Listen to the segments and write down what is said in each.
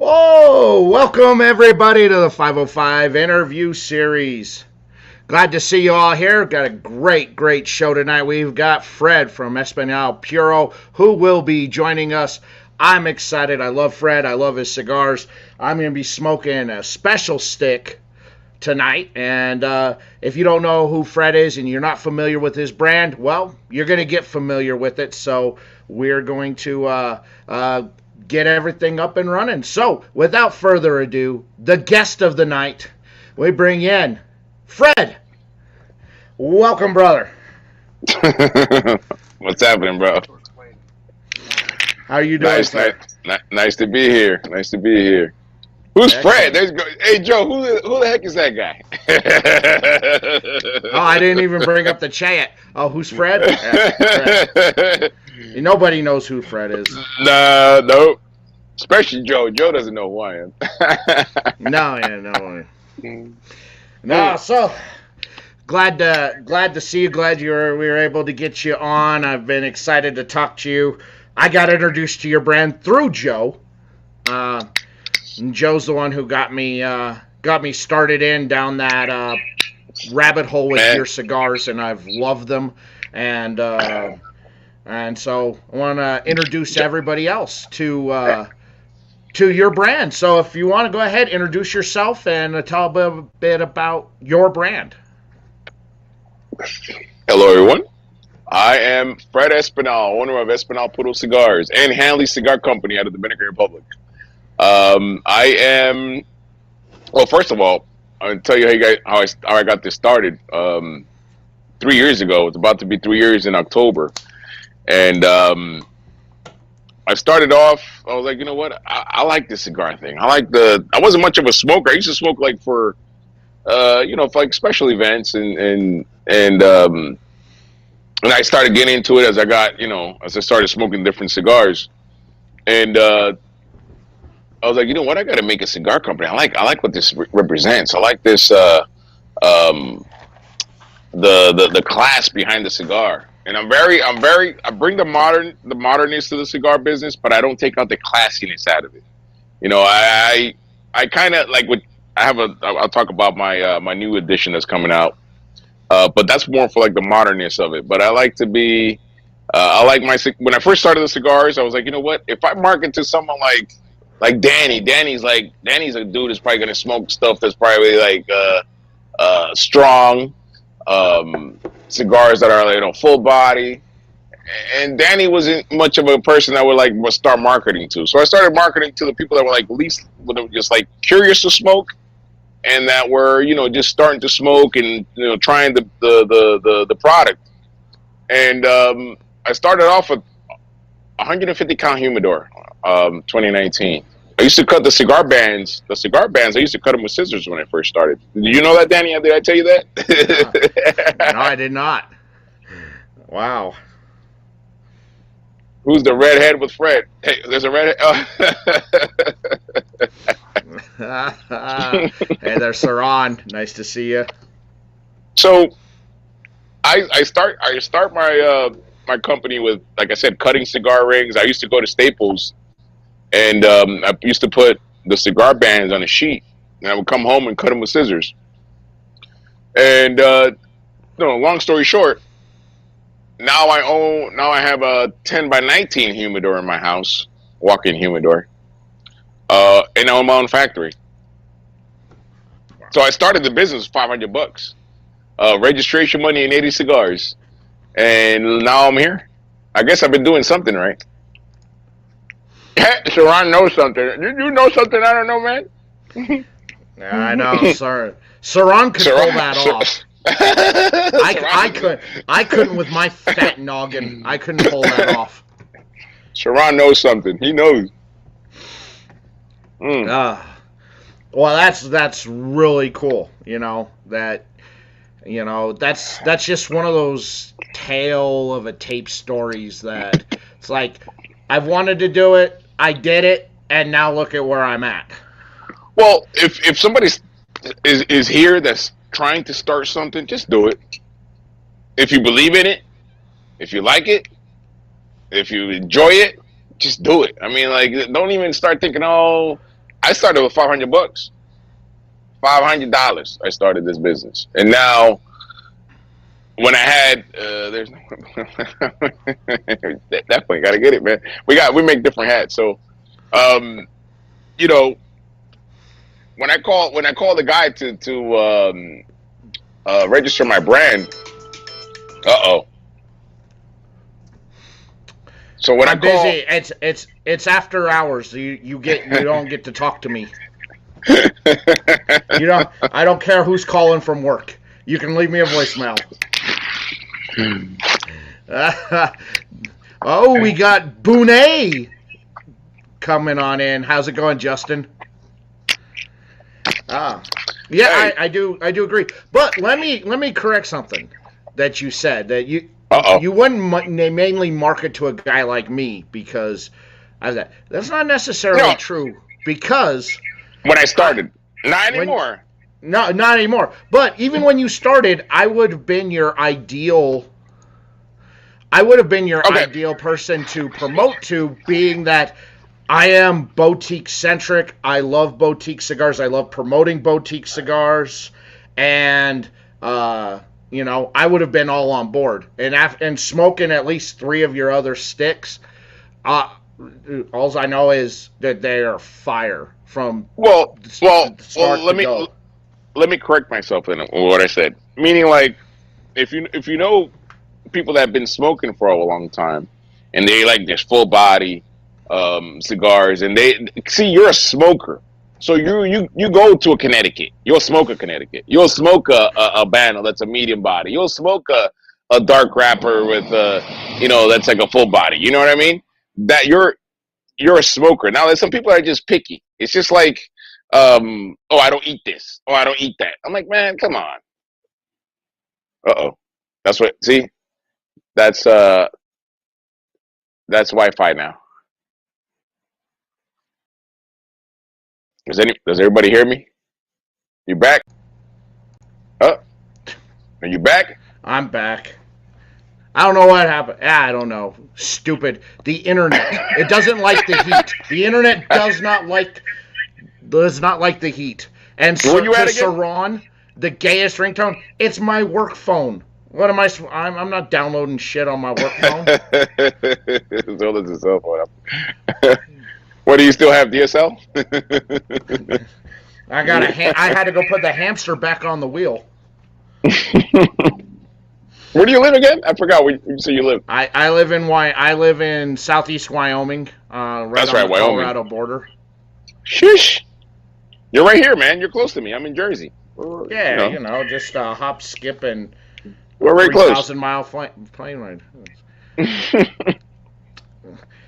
Oh, welcome everybody to the 505 interview series. Glad to see you all here. Got a great show tonight. We've got Fred from Espinal Puro who will be joining us. I'm excited. I love Fred. I love his cigars. I'm going to be smoking a special stick tonight. And if you don't know who Fred is and you're not familiar with his brand, well, you're going to get familiar with it. So we're going to get everything up and running. So without further ado, the guest of the night, we bring in Fred. Welcome, brother. What's happening, bro? How are you doing? Nice to be here. Nice to be here. Who's Fred? Hey, Joe, who the heck is that guy? Oh, I didn't even bring up the chat. Oh, who's Fred? Fred. Nobody knows who Fred is. No. Especially Joe. Joe doesn't know who I am. No. So glad to see you. Glad we were able to get you on. I've been excited to talk to you. I got introduced to your brand through Joe. And Joe's the one who got me started down that rabbit hole with your cigars, and I've loved them. And so I want to introduce everybody else to your brand. So if you want to go ahead, introduce yourself and tell a bit about your brand. Hello, everyone. I am Fred Espinal, owner of Espinal Puro Cigars and Hanley Cigar Company out of the Dominican Republic. Well, first of all, I'll tell you how I got this started. 3 years ago, it's about to be 3 years in October. And I started off, I was like, you know what? I like this cigar thing. I wasn't much of a smoker. I used to smoke like for like special events and I started getting into it as I started smoking different cigars. And I was like, you know what? I got to make a cigar company. I like what this represents. I like this the class behind the cigar. And I bring the modernness to the cigar business, but I don't take out the classiness out of it. You know, I kind of like I'll talk about my new edition that's coming out. But that's more for like the modernness of it. But I like to be, when I first started the cigars, I was like, you know what? If I market to someone like Danny, Danny's a dude that's probably gonna smoke stuff that's probably like strong, cigars that are full body. And Danny wasn't much of a person that would start marketing to. So I started marketing to the people that were just curious to smoke. And that were, just starting to smoke and, trying the product. And I started off with 150 count humidor, 2019. I used to cut the cigar bands. I used to cut them with scissors when I first started. Did you know that, Danny? Did I tell you that? No, I did not. Wow. Who's the redhead with Fred? Hey, there's a redhead. Oh. Hey there, Saran. Nice to see you. So, I start my company with, like I said, cutting cigar rings. I used to go to Staples, and I used to put the cigar bands on a sheet, and I would come home and cut them with scissors. And long story short, now I have a 10 by 19 humidor in my house, walk-in humidor. And I own my own factory. So I started the business with $500, registration money and 80 cigars, and now I'm here. I guess I've been doing something right. Sharon knows something. You know something I don't know, man. Yeah, I know, sir. Saran could pull that off. I couldn't with my fat noggin. I couldn't pull that off. Sharon knows something. He knows. Well, that's really cool. That's just one of those tale of a tape stories that it's like I've wanted to do it, I did it, and now look at where I'm at. Well, if somebody is here that's trying to start something, just do it. If you believe in it, if you like it, if you enjoy it, just do it. I mean, don't even start thinking, oh, I started with $500. $500. I started this business, and now when I had there's no that point gotta get it, man. We make different hats, so um, you know when I call the guy to register my brand. Uh-oh. So when I'm I call, busy. It's after hours. You don't get to talk to me. I don't care who's calling from work. You can leave me a voicemail. Oh, we got Boone coming on in. How's it going, Justin? Yeah, hey, I do agree. But let me correct something that you said, that uh-oh. you wouldn't mainly market to a guy like me, because that's not necessarily No, true, because when I I started, not when anymore. no, not anymore. But even when you started, I would have been your Okay, ideal person to promote to, being that I am boutique centric. I love boutique cigars. I love promoting boutique cigars, and I would have been all on board. And smoking at least 3 of your other sticks. Uh, all I know is that they are fire from well, the start to let me go. correct myself in what I said. Meaning, like, if you know people that have been smoking for a long time, and they like this full body cigars, and they see you're a smoker, so you go to a Connecticut, you'll smoke a Connecticut, you'll smoke a Habano that's a medium body, you'll smoke a dark wrapper with that's like a full body. You know what I mean? That you're a smoker. Now there's some people that are just picky. It's just like oh, I don't eat this, oh, I don't eat that. I'm like, man, come on. Uh-oh. That's what, see, that's that's Wi-Fi now. Does everybody hear me? You back? Oh, are you back? I'm back. I don't know what happened. I don't know. Stupid. The internet. It doesn't like the heat. The internet does not like the heat. And Where you to at again? Saran, the gayest ringtone. It's my work phone. What am I? I'm not downloading shit on my work phone. So does a cell phone. What, do you still have DSL? I had to go put the hamster back on the wheel. Where do you live again? I forgot where you say you live. I live in southeast Wyoming, right That's on right, the Wyoming. Colorado border. Shush. You're right here, man. You're close to me. I'm in Jersey. Yeah, just hop, skip, and We're very close. 3,000-mile plane ride.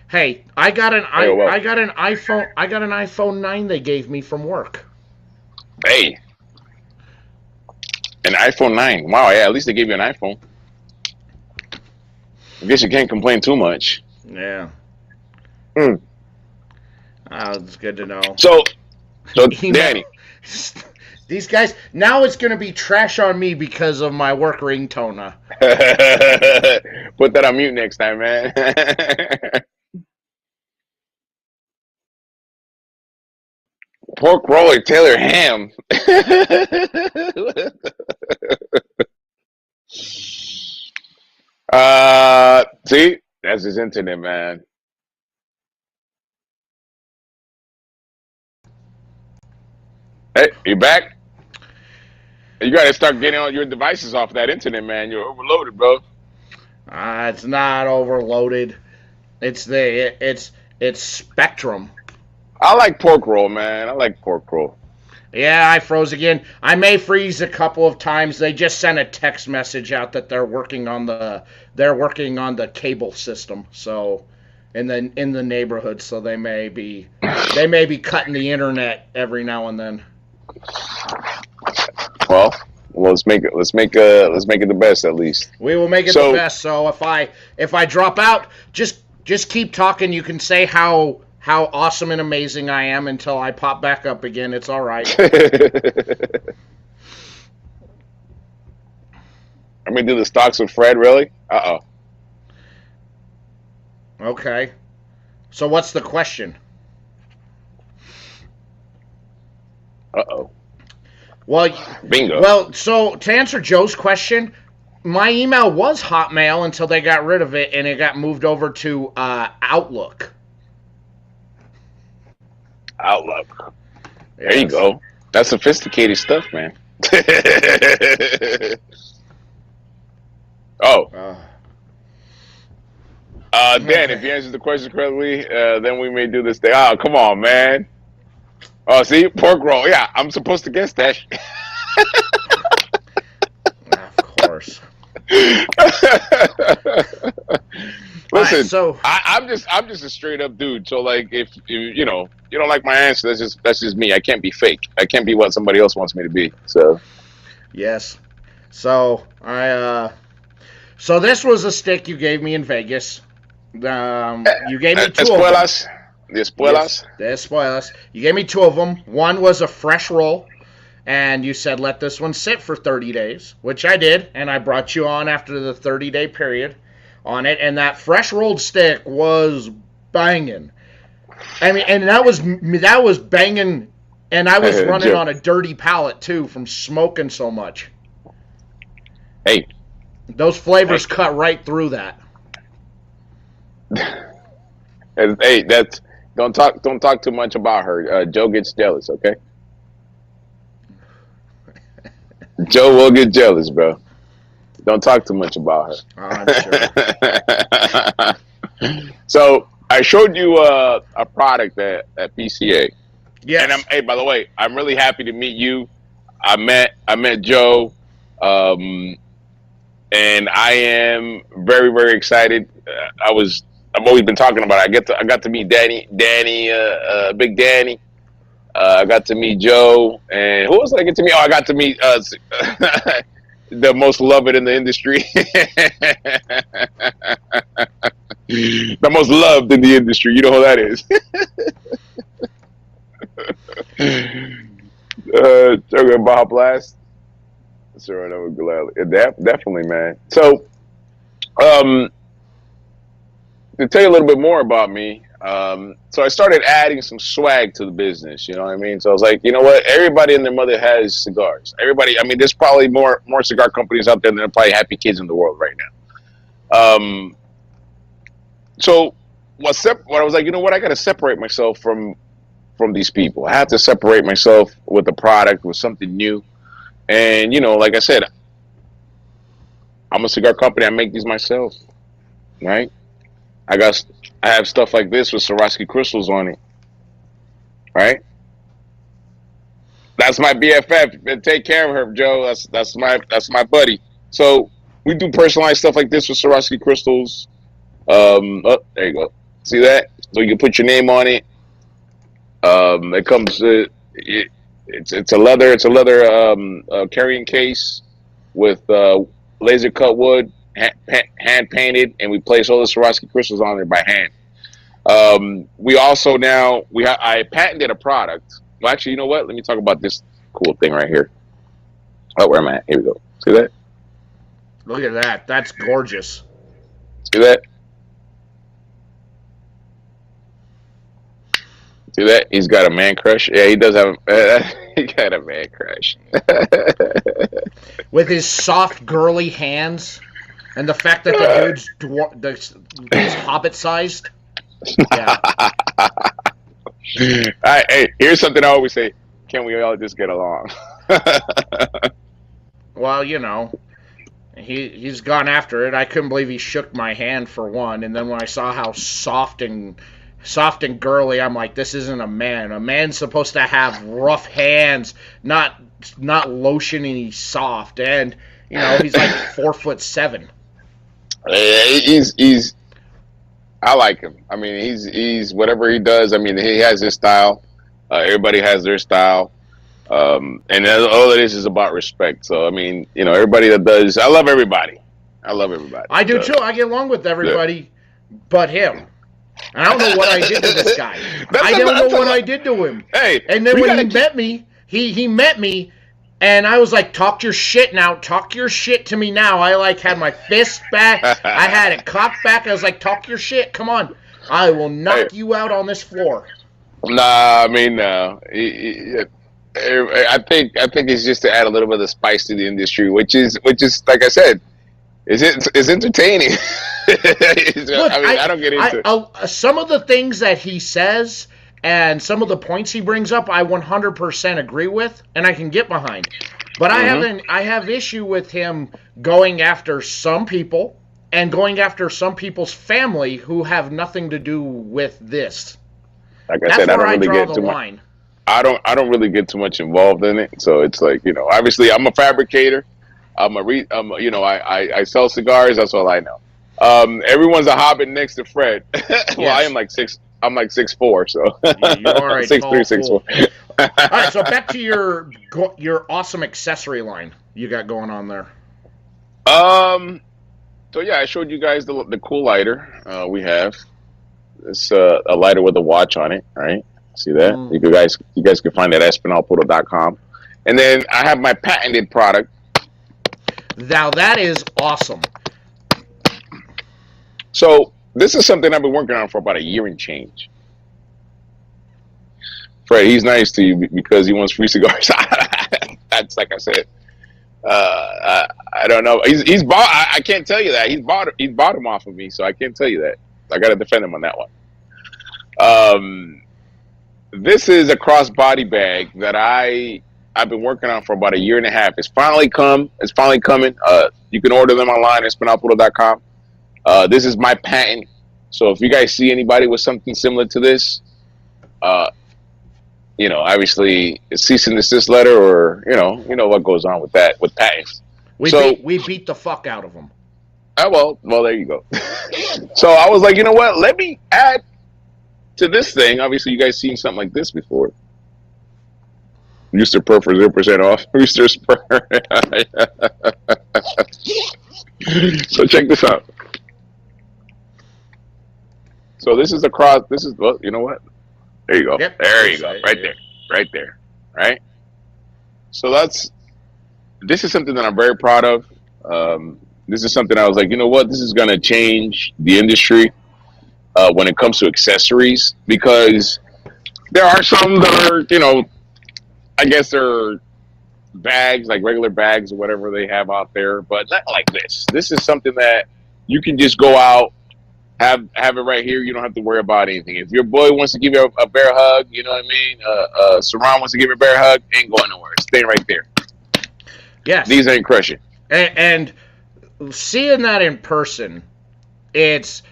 Hey, I got an Oh, well. iPhone 9 they gave me from work. Hey, an iPhone 9. Wow, yeah, at least they gave you an iPhone. I guess you can't complain too much. Yeah. Mm. It's good to know. So Email. Danny, These guys, now it's going to be trash on me because of my work ringtone. put that on mute next time, man. Pork roll or Taylor ham. See, that's his internet, man. Hey, you back? You got to start getting all your devices off that internet, man. You're overloaded, bro. It's not overloaded. It's Spectrum. I like pork roll, man. I like pork roll. Yeah, I froze again. I may freeze a couple of times. They just sent a text message out that they're working on the cable system. So in the neighborhood, so they may be cutting the internet every now and then. Well, let's make it the best at least. We will make it the best. So if I drop out, just keep talking. You can say how awesome and amazing I am until I pop back up again. It's all right. I'm gonna do the stocks with Fred. Really? Uh-oh. Okay. So what's the question? Uh-oh. Well, Bingo. well. So to answer Joe's question, my email was Hotmail until they got rid of it and it got moved over to Outlook. Outlook. Yes. There you go. That's sophisticated stuff, man. Oh. Dan, if you answer the question correctly, then we may do this thing. Oh, come on, man. Oh, see? Pork roll. Yeah, I'm supposed to guess that. Of course. Listen, right, so I'm just a straight up dude. So like, if you know you don't like my answer, that's just me. I can't be fake. I can't be what somebody else wants me to be. So yes, so so this was a stick you gave me in Vegas. You gave me two of them. The espuelas. The espuelas. You gave me two of them. One was a fresh roll. And you said, let this one sit for 30 days, which I did. And I brought you on after the 30-day period on it. And that fresh rolled stick was banging. I mean, and that was banging. And I was running on a dirty palate, too, from smoking so much. Hey. Those flavors cut right through that. Hey, don't talk too much about her. Joe gets jealous, okay? Joe will get jealous, bro. Don't talk too much about her. I'm sure. So I showed you a product at PCA. Yes. And hey, by the way, I'm really happy to meet you. I met Joe, and I am very, very excited. I've always been talking about it. I got to meet Danny, Big Danny. I got to meet Joe, and who else did I get to meet? Oh, I got to meet the most loved in the industry. The most loved in the industry. You know who that is. Joe Baja Blast. Sure, I know gladly. Definitely, man. So, to tell you a little bit more about me, so I started adding some swag to the business, you know what I mean? So I was like, you know what? Everybody and their mother has cigars. Everybody, I mean, there's probably more cigar companies out there than there are probably happy kids in the world right now. So what I was like, you know what? I got to separate myself from these people. I have to separate myself with a product, with something new. And, you know, like I said, I'm a cigar company. I make these myself, right? I have stuff like this with Swarovski crystals on it, right? That's my BFF. Take care of her, Joe. That's my buddy. So we do personalized stuff like this with Swarovski crystals. Oh, there you go. See that? So you can put your name on it. It comes. It's a leather carrying case with laser cut wood. Hand painted, and we place all the Swarovski crystals on there by hand. We also now I patented a product. Well, actually, you know what? Let me talk about this cool thing right here. Oh, where am I at? Here we go. See that? Look at that. That's gorgeous. See that? See that? He's got a man crush. Yeah, he does have. He got a man crush. With his soft, girly hands. And the fact that the dude's hobbit-sized. Yeah. Hey, here's something I always say. Can we all just get along? Well, you know, he's gone after it. I couldn't believe he shook my hand for one. And then when I saw how soft and girly, I'm like, this isn't a man. A man's supposed to have rough hands, not lotiony soft. And, you know, he's like 4'7". He's I like him. I mean, he's whatever he does. I mean, he has his style. Everybody has their style, and all it is about respect. So I mean, you know, everybody that does. I love everybody. I do too. I get along with everybody, but him. I don't know what I did to this guy. I don't know what I did to him. Hey, and then when he met me, he met me. And I was like, talk your shit now. Talk your shit to me now. I like had my fist back. I had it cocked back. I was like, talk your shit. Come on. I will knock you out on this floor. Nah, I mean, I think it's just to add a little bit of spice to the industry, which is like I said, it's entertaining. Look, I don't get into it. some of the things that he says and some of the points he brings up, I 100% agree with, and I can get behind. But I have issue with him going after some people and going after some people's family who have nothing to do with this. Like I That's said, I where don't I really draw get the too much. line. I don't really get too much involved in it. So it's like, obviously I'm a fabricator. I sell cigars. That's all I know. Everyone's a hobbit next to Fred. Well, Yes. I'm like 6'4", so You are a 6'3", tall 6'4". fool. All right, so back to your awesome accessory line you got going on there. So yeah, I showed you guys the cool lighter we have. It's a lighter with a watch on it, right? See that? Mm. You guys can find it at espinalpuro.com. And then I have my patented product. Now that is awesome. So this is something I've been working on for about a year and change. Fred, he's nice to you because he wants free cigars. That's like I said. I don't know. He's bought. I can't tell you that he's bought him off of me, so I can't tell you that. I got to defend him on that one. This is a crossbody bag that I've been working on for about a year and a half. It's finally come. It's finally coming. You can order them online at espinalpuro.com. This is my patent. So if you guys see anybody with something similar to this, obviously a cease and desist letter, or what goes on with that with patents. We beat the fuck out of them. Well, there you go. So I was like, you know what? Let me add to this thing. Obviously, you guys seen something like this before. Used to per for 0% off. Used to spur. So check this out. So this is the cross. This is, well, you know what? There you go. Yep. There you go. Right there. Right. So this is something that I'm very proud of. This is something I was like, you know what? This is going to change the industry when it comes to accessories, because there are some that are, I guess they're bags, like regular bags or whatever they have out there, but not like this. This is something that you can just go out, have it right here. You don't have to worry about anything. If your boy wants to give you a bear hug, you know what I mean? Saran wants to give you a bear hug, ain't going nowhere. It's staying right there. Yes. These ain't crushing. And seeing that in person, it's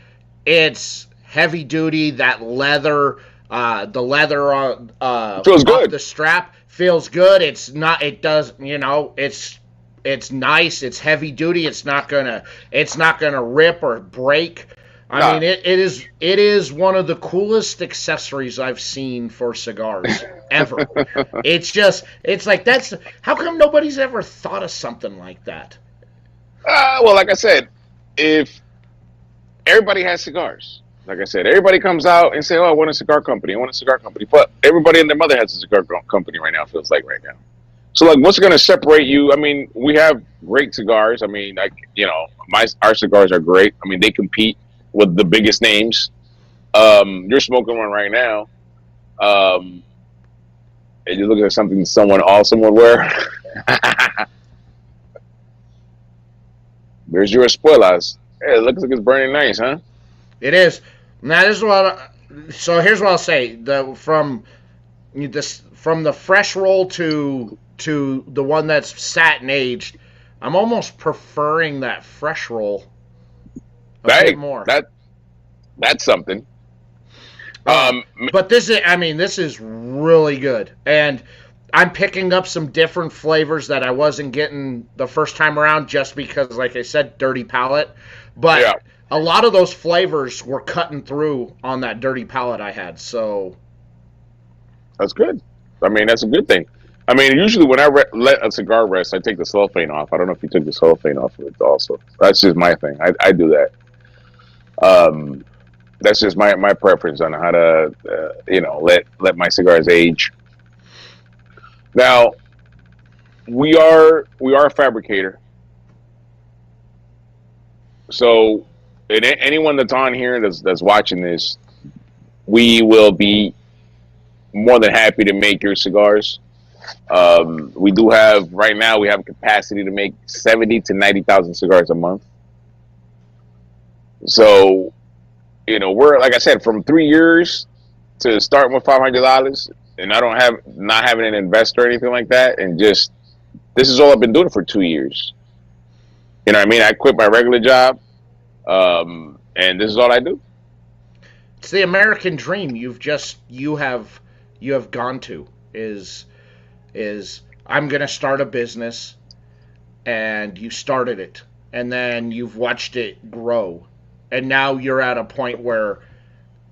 heavy duty. That leather, the leather on feels good. The strap feels good. It's not. It does. It's nice. It's heavy duty. It's not gonna rip or break. I mean, it is one of the coolest accessories I've seen for cigars ever. It's like, how come nobody's ever thought of something like that? Well, like I said, if everybody has cigars, like I said, everybody comes out and say, "Oh, I want a cigar company. I want a cigar company." But everybody and their mother has a cigar company right now. Feels like right now. So, like, what's going to separate you? I mean, we have great cigars. I mean, our cigars are great. I mean, they compete with the biggest names. You're smoking one right now, and you're looking at something someone awesome would wear. There's your espuelas. Hey, it looks like it's burning nice, huh? It is. Now, so here's what I'll say. From the fresh roll to the one that's sat and aged, I'm almost preferring that fresh roll a bit more. That's something. But this is really good, and I'm picking up some different flavors that I wasn't getting the first time around, just because, like I said, dirty palate. But yeah, a lot of those flavors were cutting through on that dirty palate I had. So that's good. I mean, that's a good thing. I mean, usually when I let a cigar rest, I take the cellophane off. I don't know if you took the cellophane off of it also. That's just my thing. I do that. That's just my preference on how to, let my cigars age. Now, we are a fabricator. So, anyone that's on here that's watching this, we will be more than happy to make your cigars. We do have right now. We have capacity to make 70 to 90,000 cigars a month. So, we're, like I said, from 3 years to starting with $500, and I don't have not having an investor or anything like that, and just this is all I've been doing for 2 years. You know what I mean? I quit my regular job, and this is all I do. It's the American dream. You have gone to is I'm gonna start a business, and you started it, and then you've watched it grow, and now you're at a point where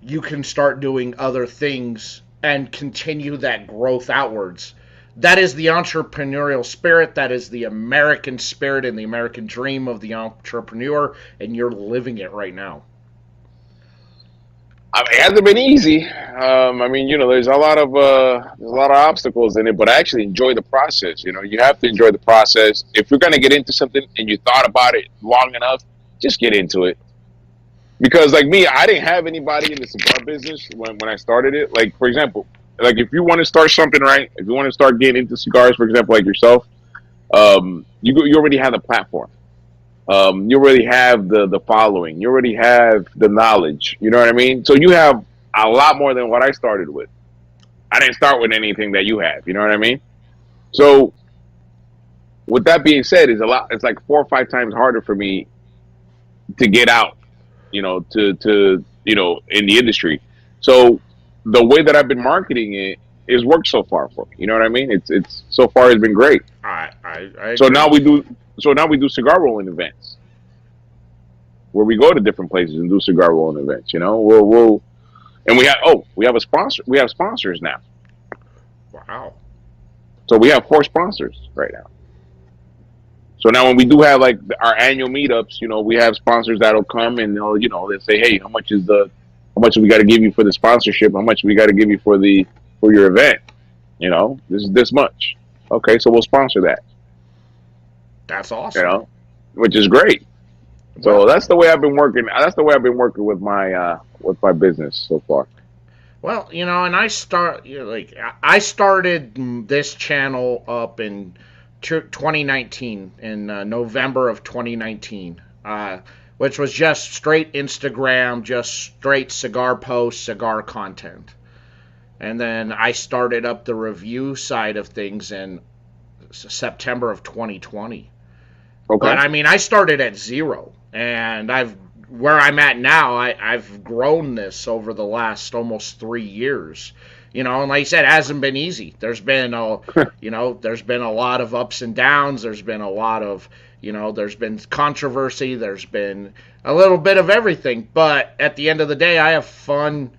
you can start doing other things and continue that growth outwards. That is the entrepreneurial spirit. That is the American spirit and the American dream of the entrepreneur, and you're living it right now. I mean, it hasn't been easy. There's a lot of obstacles in it, but I actually enjoy the process. You have to enjoy the process. If you're gonna get into something and you thought about it long enough, just get into it. Because like me, I didn't have anybody in the cigar business when I started it. Like, for example, like if you want to start something, right? If you want to start getting into cigars, for example, like yourself, you already have the platform. You already have the following. You already have the knowledge. You know what I mean? So you have a lot more than what I started with. I didn't start with anything that you have. You know what I mean? So with that being said, it's like 4 or 5 times harder for me to get out, to in the industry. So the way that I've been marketing it is worked so far for me. You know what I mean? It's so far it's been great. I So agree. now we do cigar rolling events where we go to different places and do cigar rolling events. And we have a sponsor. We have sponsors now. Wow. So we have 4 sponsors right now. So now when we do have like our annual meetups, we have sponsors that'll come and they'll say, hey, how much do we got to give you for the sponsorship? How much we got to give you for your event? This is this much. Okay, so we'll sponsor that. That's awesome. Which is great. So Well, that's the way I've been working. That's the way I've been working with my business so far. well, and I started this channel up in 2019, in November of 2019, which was just straight Instagram, just straight cigar posts, cigar content. And then I started up the review side of things in September of 2020. Okay. But I mean, I started at zero, and where I'm at now. I've grown this over the last almost 3 years. And like I said, it hasn't been easy. There's been there's been a lot of ups and downs. There's been a lot of, there's been controversy. There's been a little bit of everything. But at the end of the day, I have fun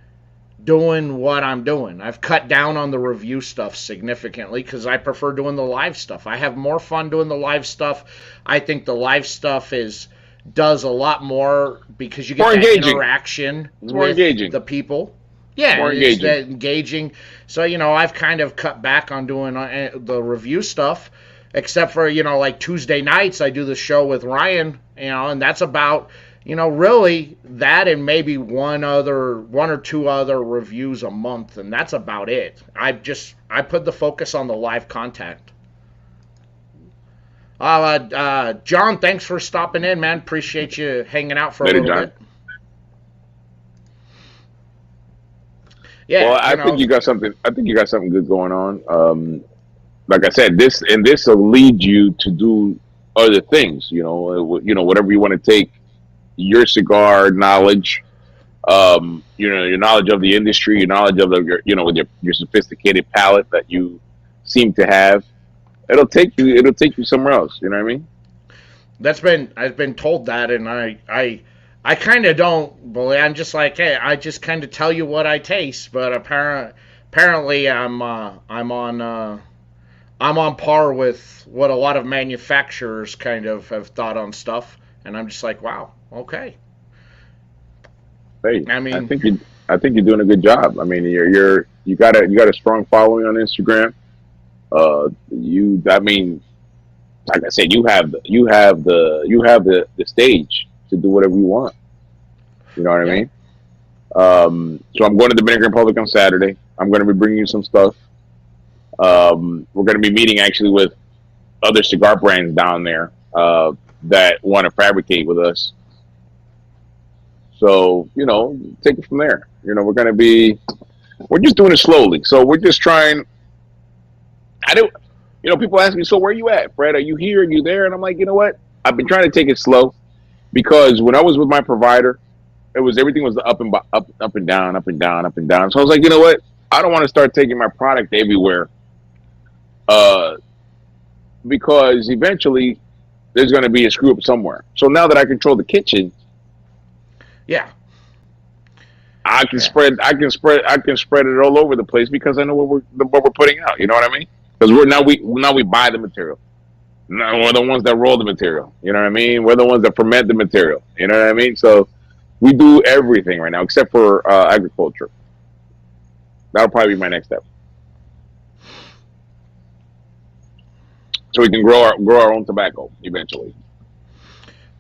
doing what I'm doing. I've cut down on the review stuff significantly because I prefer doing the live stuff. I have more fun doing the live stuff. I think the live stuff does a lot more because you get that interaction with the people. Yeah, more it's that engaging. So, I've kind of cut back on doing the review stuff, except for, like Tuesday nights, I do the show with Ryan, and that's about, really that and maybe one or two other reviews a month, and that's about it. I put the focus on the live contact. John, thanks for stopping in, man. Appreciate you hanging out for a little bit. Yeah, well, I think you got something. I think you got something good going on. Like I said, this will lead you to do other things. Whatever you want to take your cigar knowledge, your knowledge of the industry, your knowledge of with your sophisticated palate that you seem to have. It'll take you somewhere else. You know what I mean? I've been told that, and I kind of don't believe. I'm just like, hey, I just kind of tell you what I taste, but apparently I'm on par with what a lot of manufacturers kind of have thought on stuff, and I'm just like, wow, okay. Hey, I think you're doing a good job. I mean, you got a strong following on Instagram. Like I said, you have the stage to do whatever you want. You know what I mean? So I'm going to the Dominican Republic on Saturday. I'm going to be bringing you some stuff. We're going to be meeting actually with other cigar brands down there that want to fabricate with us. So, take it from there. We're just doing it slowly. So we're just trying. People ask me, so where you at, Fred? Are you here? Are you there? And I'm like, you know what? I've been trying to take it slow because when I was with my provider, everything was up and down, up and down, up and down. So I was like, you know what? I don't want to start taking my product everywhere, because eventually there's going to be a screw up somewhere. So now that I control the kitchen, yeah, I can spread it all over the place because I know what we're putting out. You know what I mean? Because we buy the material. No, we're the ones that roll the material. You know what I mean? We're the ones that ferment the material. You know what I mean? So we do everything right now except for agriculture. That'll probably be my next step. So we can grow our own tobacco eventually.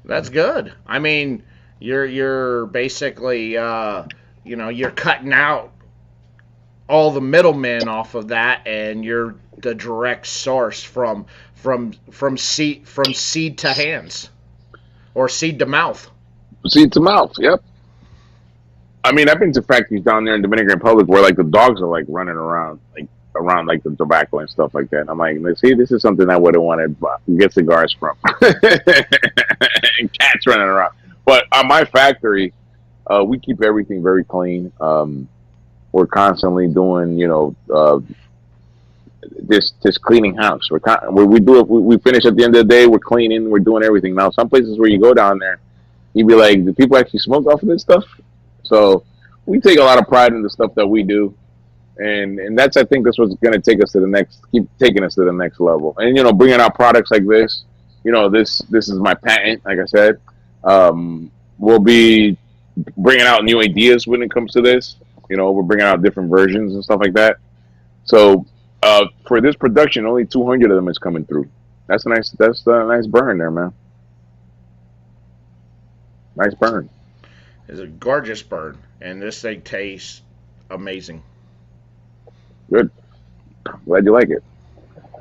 That's good. I mean, you're basically you're cutting out all the middlemen off of that, and you're the direct source from seed to hands, or seed to mouth. Seed to mouth. Yep. I mean, I've been to factories down there in Dominican Republic where like the dogs are like running around like the tobacco and stuff like that. And I'm like, see, this is something I wouldn't want to get cigars from. And cats running around. But on my factory, we keep everything very clean. We're constantly doing, this cleaning house. We finish at the end of the day. We're cleaning. We're doing everything. Now, some places where you go down there, you'd be like, do people actually smoke off of this stuff? So we take a lot of pride in the stuff that we do, and I think that's what's going to keep taking us to the next level. And bringing out products like this. This is my patent. Like I said, we'll be bringing out new ideas when it comes to this. We're bringing out different versions and stuff like that. So for this production, only 200 of them is coming through. That's a nice burn there, man. Nice burn. It's a gorgeous burn, and this thing tastes amazing. Good. Glad you like it.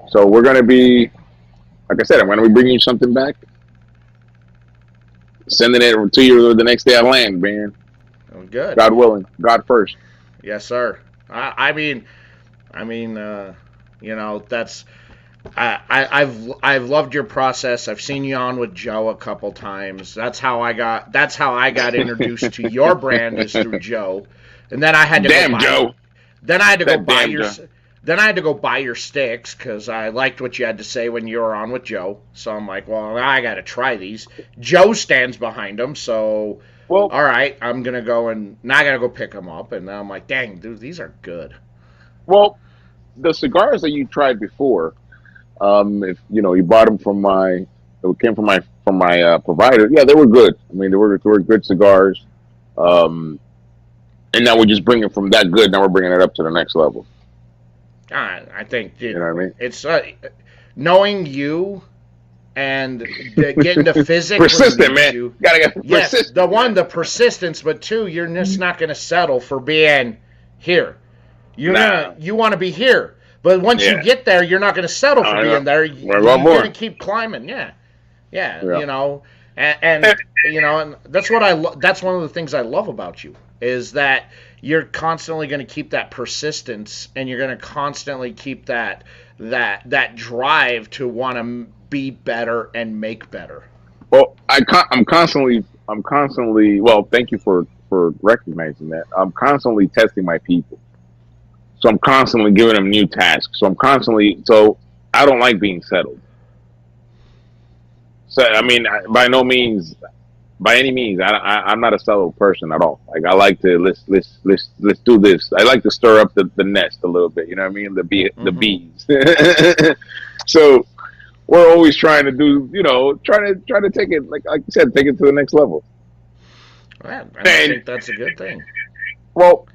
So we're going to be, like I said, I'm going to be bringing you something back. Sending it to you the next day I land, man. Oh, good. God willing. God first. Yes, sir. I've loved your process. I've seen you on with Joe a couple times. That's how I got introduced to your brand, is through Joe. And then I had to Damn, Joe. Then I had to go buy your Then I had to go buy your sticks because I liked what you had to say when you were on with Joe. So I'm like, well, I got to try these. Joe stands behind them, so all right, I'm gonna go now I gotta go pick them up. And now I'm like, dang, dude, these are good. Well, the cigars that you tried before, if you bought them it came from my provider. Yeah, they were good. I mean, they were good cigars. And now we're just bringing from that good. Now we're bringing it up to the next level. I think, dude, you know what I mean? It's knowing you and getting the physics. Persistent, man. You gotta get persistent. The persistence, but two, you're just not going to settle for being here. You want to be here. But once you get there, you're not going to settle for being there. You're going to keep climbing. Yeah. And that's what that's one of the things I love about you, is that you're constantly going to keep that persistence, and you're going to constantly keep that drive to want to be better and make better. Well, I'm constantly. Well, thank you for recognizing that. I'm constantly testing my people. So I'm constantly giving them new tasks. So I don't like being settled. So I mean, by any means, I'm not a settled person at all. Like I like to let's do this. I like to stir up the nest a little bit. You know what I mean? The bees. So we're always trying to do, trying to take it, like you said, take it to the next level. I think that's a good thing. Well,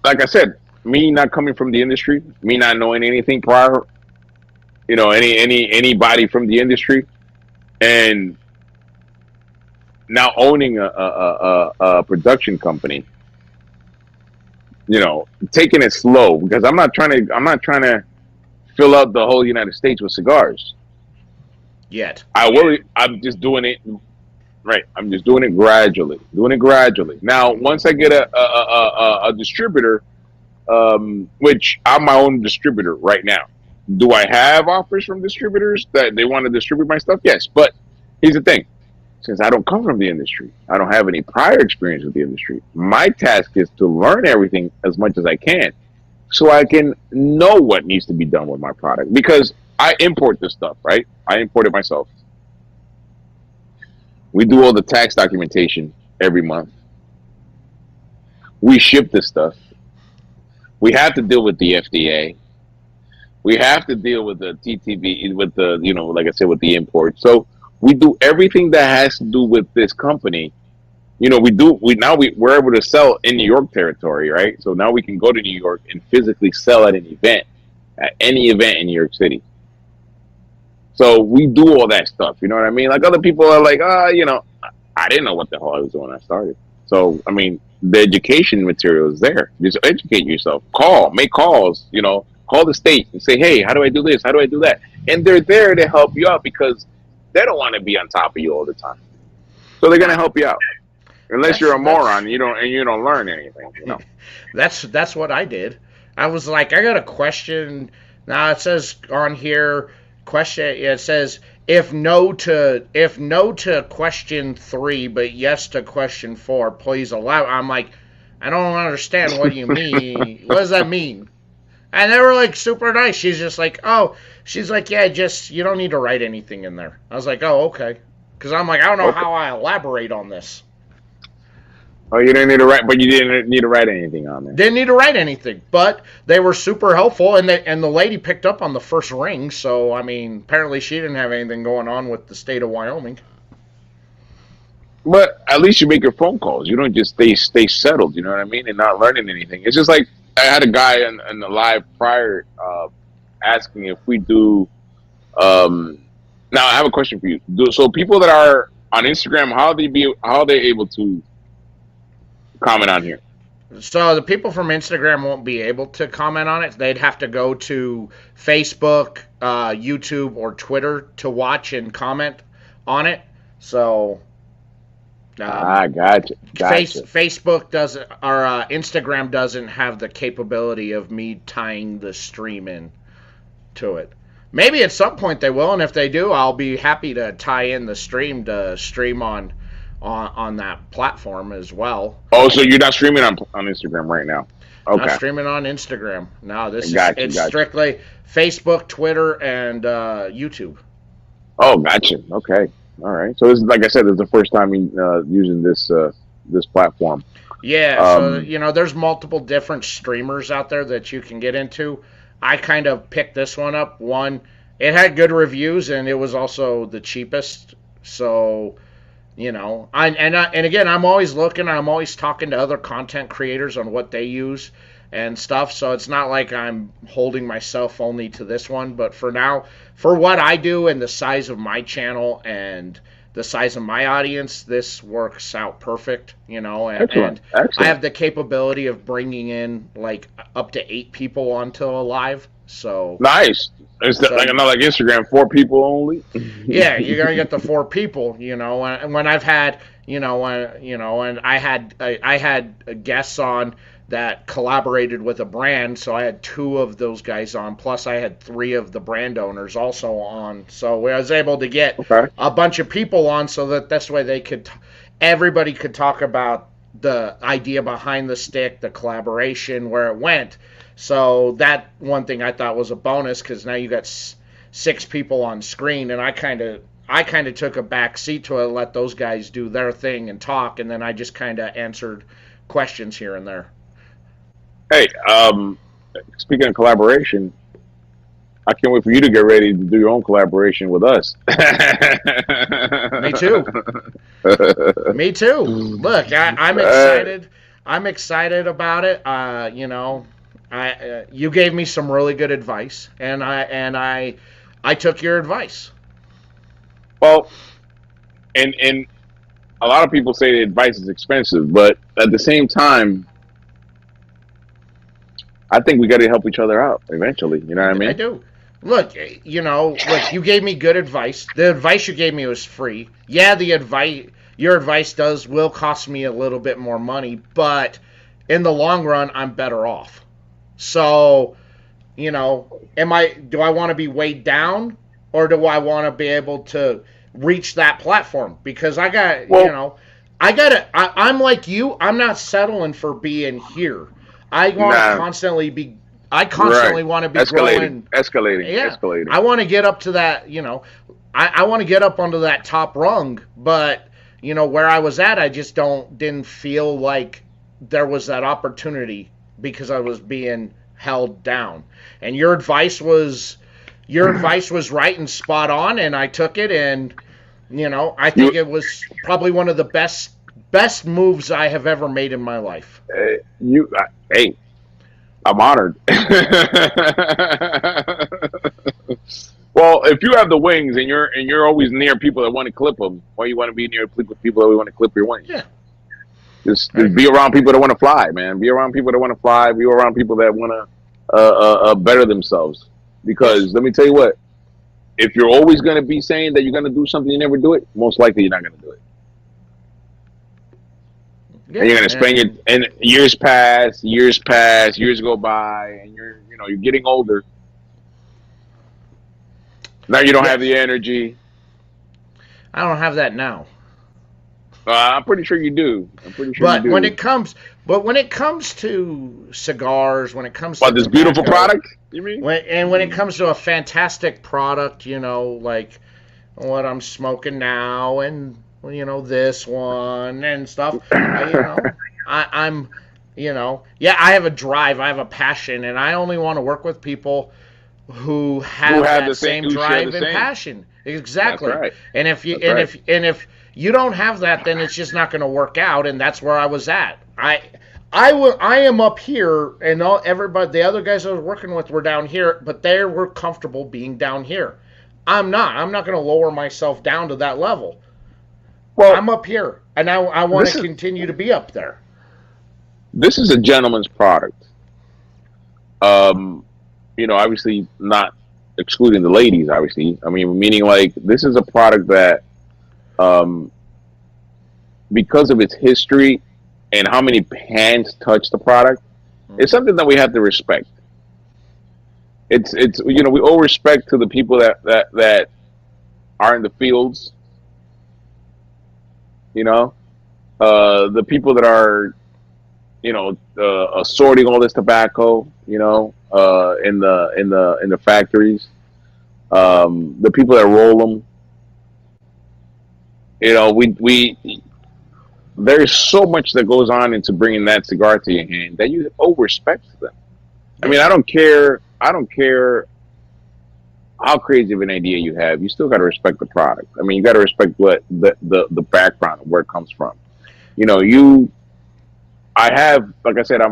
like I said, me not coming from the industry, me not knowing anything prior, anybody from the industry, and now owning a production company, taking it slow, because I'm not trying to fill out the whole United States with cigars. Yet. I'm just doing it. Right. I'm just doing it gradually. Now, once I get a distributor, which I'm my own distributor right now. Do I have offers from distributors that they want to distribute my stuff? Yes. But here's the thing. Since I don't come from the industry, I don't have any prior experience with the industry. My task is to learn everything as much as I can so I can know what needs to be done with my product. Because I import this stuff, right? I import it myself. We do all the tax documentation every month. We ship this stuff. We have to deal with the FDA. We have to deal with the TTV, with the, like I said, with the import. So we do everything that has to do with this company. We're able to sell in New York territory, right? So now we can go to New York and physically sell at any event in New York City. So we do all that stuff, you know what I mean? Like other people are like, I didn't know what the hell I was doing when I started. So, I mean, the education material is there. Just educate yourself. Make calls, call the state and say, hey, how do I do this? How do I do that? And they're there to help you out because they don't want to be on top of you all the time. So they're going to help you out. Unless you're a moron and you don't learn anything, That's what I did. I was like, I got a question. Now it says on here, it says if no to question 3 but yes to question 4, please allow. I'm like, I don't understand what you mean. What does that mean? And they were like super nice. She's like, yeah, just you don't need to write anything in there. I was like, oh, okay, because I'm like, I don't know how I elaborate on this. Oh, you didn't need to write, but you didn't need to write anything on there. Didn't need to write anything, but they were super helpful, and the lady picked up on the first ring. So I mean, apparently she didn't have anything going on with the state of Wyoming. But at least you make your phone calls. You don't just stay settled. You know what I mean, and not learning anything. It's just like I had a guy in the live prior asking if we do. Now I have a question for you. So people that are on Instagram, how are they able to comment on here? So the people from Instagram won't be able to comment on it. They'd have to go to Facebook, YouTube, or Twitter to watch and comment on it. So gotcha. Facebook doesn't, or Instagram doesn't have the capability of me tying the stream in to it. Maybe at some point they will, and if they do, I'll be happy to tie in the stream to stream on that platform as well. Oh, so you're not streaming on Instagram right now? Okay. Not streaming on Instagram. No, it's strictly Facebook, Twitter, and YouTube. Oh, gotcha. Okay. All right. So this is, like I said, this is the first time using this platform. Yeah. So there's multiple different streamers out there that you can get into. I kind of picked this one up. One, it had good reviews, and it was also the cheapest. So. And again, I'm always looking. I'm always talking to other content creators on what they use and stuff. So it's not like I'm holding myself only to this one. But for now, for what I do and the size of my channel and the size of my audience, this works out perfect. Excellent. I have the capability of bringing in like up to 8 people onto a live. So nice. It's not like Instagram, 4 people only. Yeah, you're gonna get the 4 people, And when I've had, and I had guests on that collaborated with a brand, so I had 2 of those guys on. Plus, I had 3 of the brand owners also on. So I was able to get a bunch of people on, so that this way everybody could talk about the idea behind the stick, the collaboration, where it went. So that one thing I thought was a bonus because now you got 6 people on screen, and I kind of took a back seat to it, let those guys do their thing and talk, and then I just kind of answered questions here and there. Hey, speaking of collaboration, I can't wait for you to get ready to do your own collaboration with us. Me too. Me too. Look, I'm excited. I'm excited about it. You gave me some really good advice, and I took your advice. Well, and a lot of people say the advice is expensive, but at the same time, I think we got to help each other out eventually. You know what I mean? I do. Look, look, you gave me good advice. The advice you gave me was free. Yeah, your advice will cost me a little bit more money, but in the long run, I'm better off. So, do I want to be weighed down, or do I want to be able to reach that platform? Because Well, I'm like you. I'm not settling for being here. I want to nah, constantly be. I right. constantly want to be Escalating, growing. escalating, Yeah, escalating. I want to get up to that. I want to get up onto that top rung, but where I was at, I just didn't feel like there was that opportunity because I was being held down. And your advice was right and spot on, and I took it, and I think You, it was probably one of the best moves I have ever made in my life. hey, I'm honored. Well, if you have the wings and you're always near people that want to clip them, why you want to be near people that want to clip your wings? Yeah, I Just be agree. around people that want to fly, man. Be around people that want to fly. Be around people that want to better themselves. Yes. Because let me tell you what, if you're always going to be saying that you're going to do something, you never do it. Most likely, you're not going to do it, and Yeah, you're going to spend your and and years pass, years go by, and you're getting older. Now you don't have yes, the energy. I don't have that now. I'm pretty sure you do. I'm pretty sure you But when do. it comes, but when it comes to cigars, when it comes to But this beautiful tobacco, product, you mean? when it comes to a fantastic product, like what I'm smoking now, and this one and stuff, I'm, yeah, I have a drive, I have a passion, and I only want to work with people who Who have have that the same? same Who share the drive and same? passion. That's Exactly. right. And if you That's right. you don't have that, then it's just not going to work out. And that's where I was at. I am up here, and everybody, the other guys I was working with were down here, but they were comfortable being down here. I'm not. I'm not going to lower myself down to that level. Well, I'm up here, and I want to this is continue to be up there. this is a gentleman's product. Um, obviously not excluding the ladies. Obviously, I mean, meaning like this is a product that, um, because of its history and how many hands touch the product, it's Hmm. something that we have to respect. It's we owe respect to the people that are in the fields. You know, the people that are sorting all this tobacco. In the factories, the people that roll them. We there's so much that goes on into bringing that cigar to your hand that you owe respect to them. I Yeah. mean, I don't care. I don't care how crazy of an idea you have. You still got to respect the product. I mean, you got to respect what the background of where it comes from. You know, you. I have, like I said, I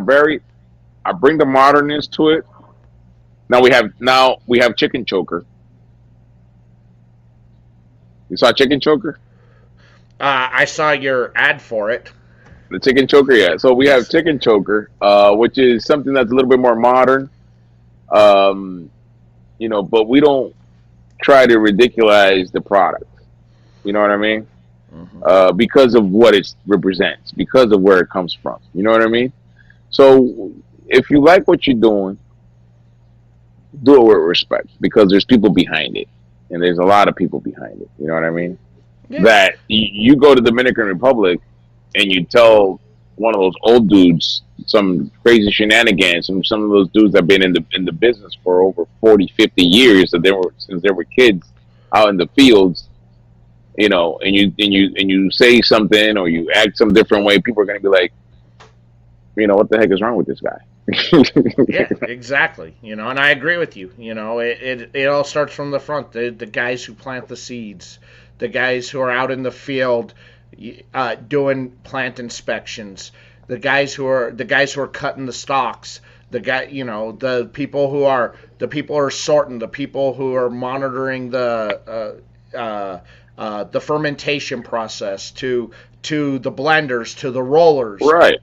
bring the modernness to it. Now we have chicken choker. You saw chicken choker? I saw your ad for it. The chicken choker, yeah. So we have Yes. chicken choker, which is something that's a little bit more modern. Um, but we don't try to ridiculize the product. You know what I mean? Hmm. Because of what it represents, because of where it comes from. You know what I mean? So if you like what you're doing, do it with respect because there's people behind it, and there's a lot of people behind it. You know what I mean? Yeah. That you go to Dominican Republic and you tell one of those old dudes some crazy shenanigans, and some of those dudes that have been in the business for over 40, 50 years, that they were since they were kids out in the fields, and you say something or you act some different way, people are gonna be like, what the heck is wrong with this guy? Yeah, exactly. And I agree with you. It all starts from the front. The guys who plant the seeds, the guys who are out in the field doing plant inspections, the guys who are cutting the stalks, the people who are sorting, the people who are monitoring the fermentation process to the blenders to the rollers. Right.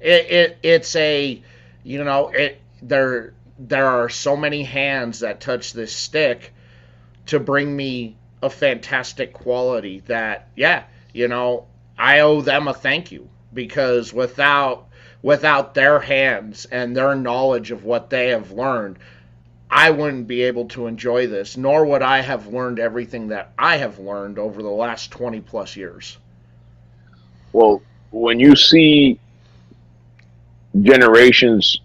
It's a you know it they're there are so many hands that touch this stick to bring me a fantastic quality that, yeah, I owe them a thank you, because without their hands and their knowledge of what they have learned, I wouldn't be able to enjoy this, nor would I have learned everything that I have learned over the last 20 plus years. Well, when you see generations,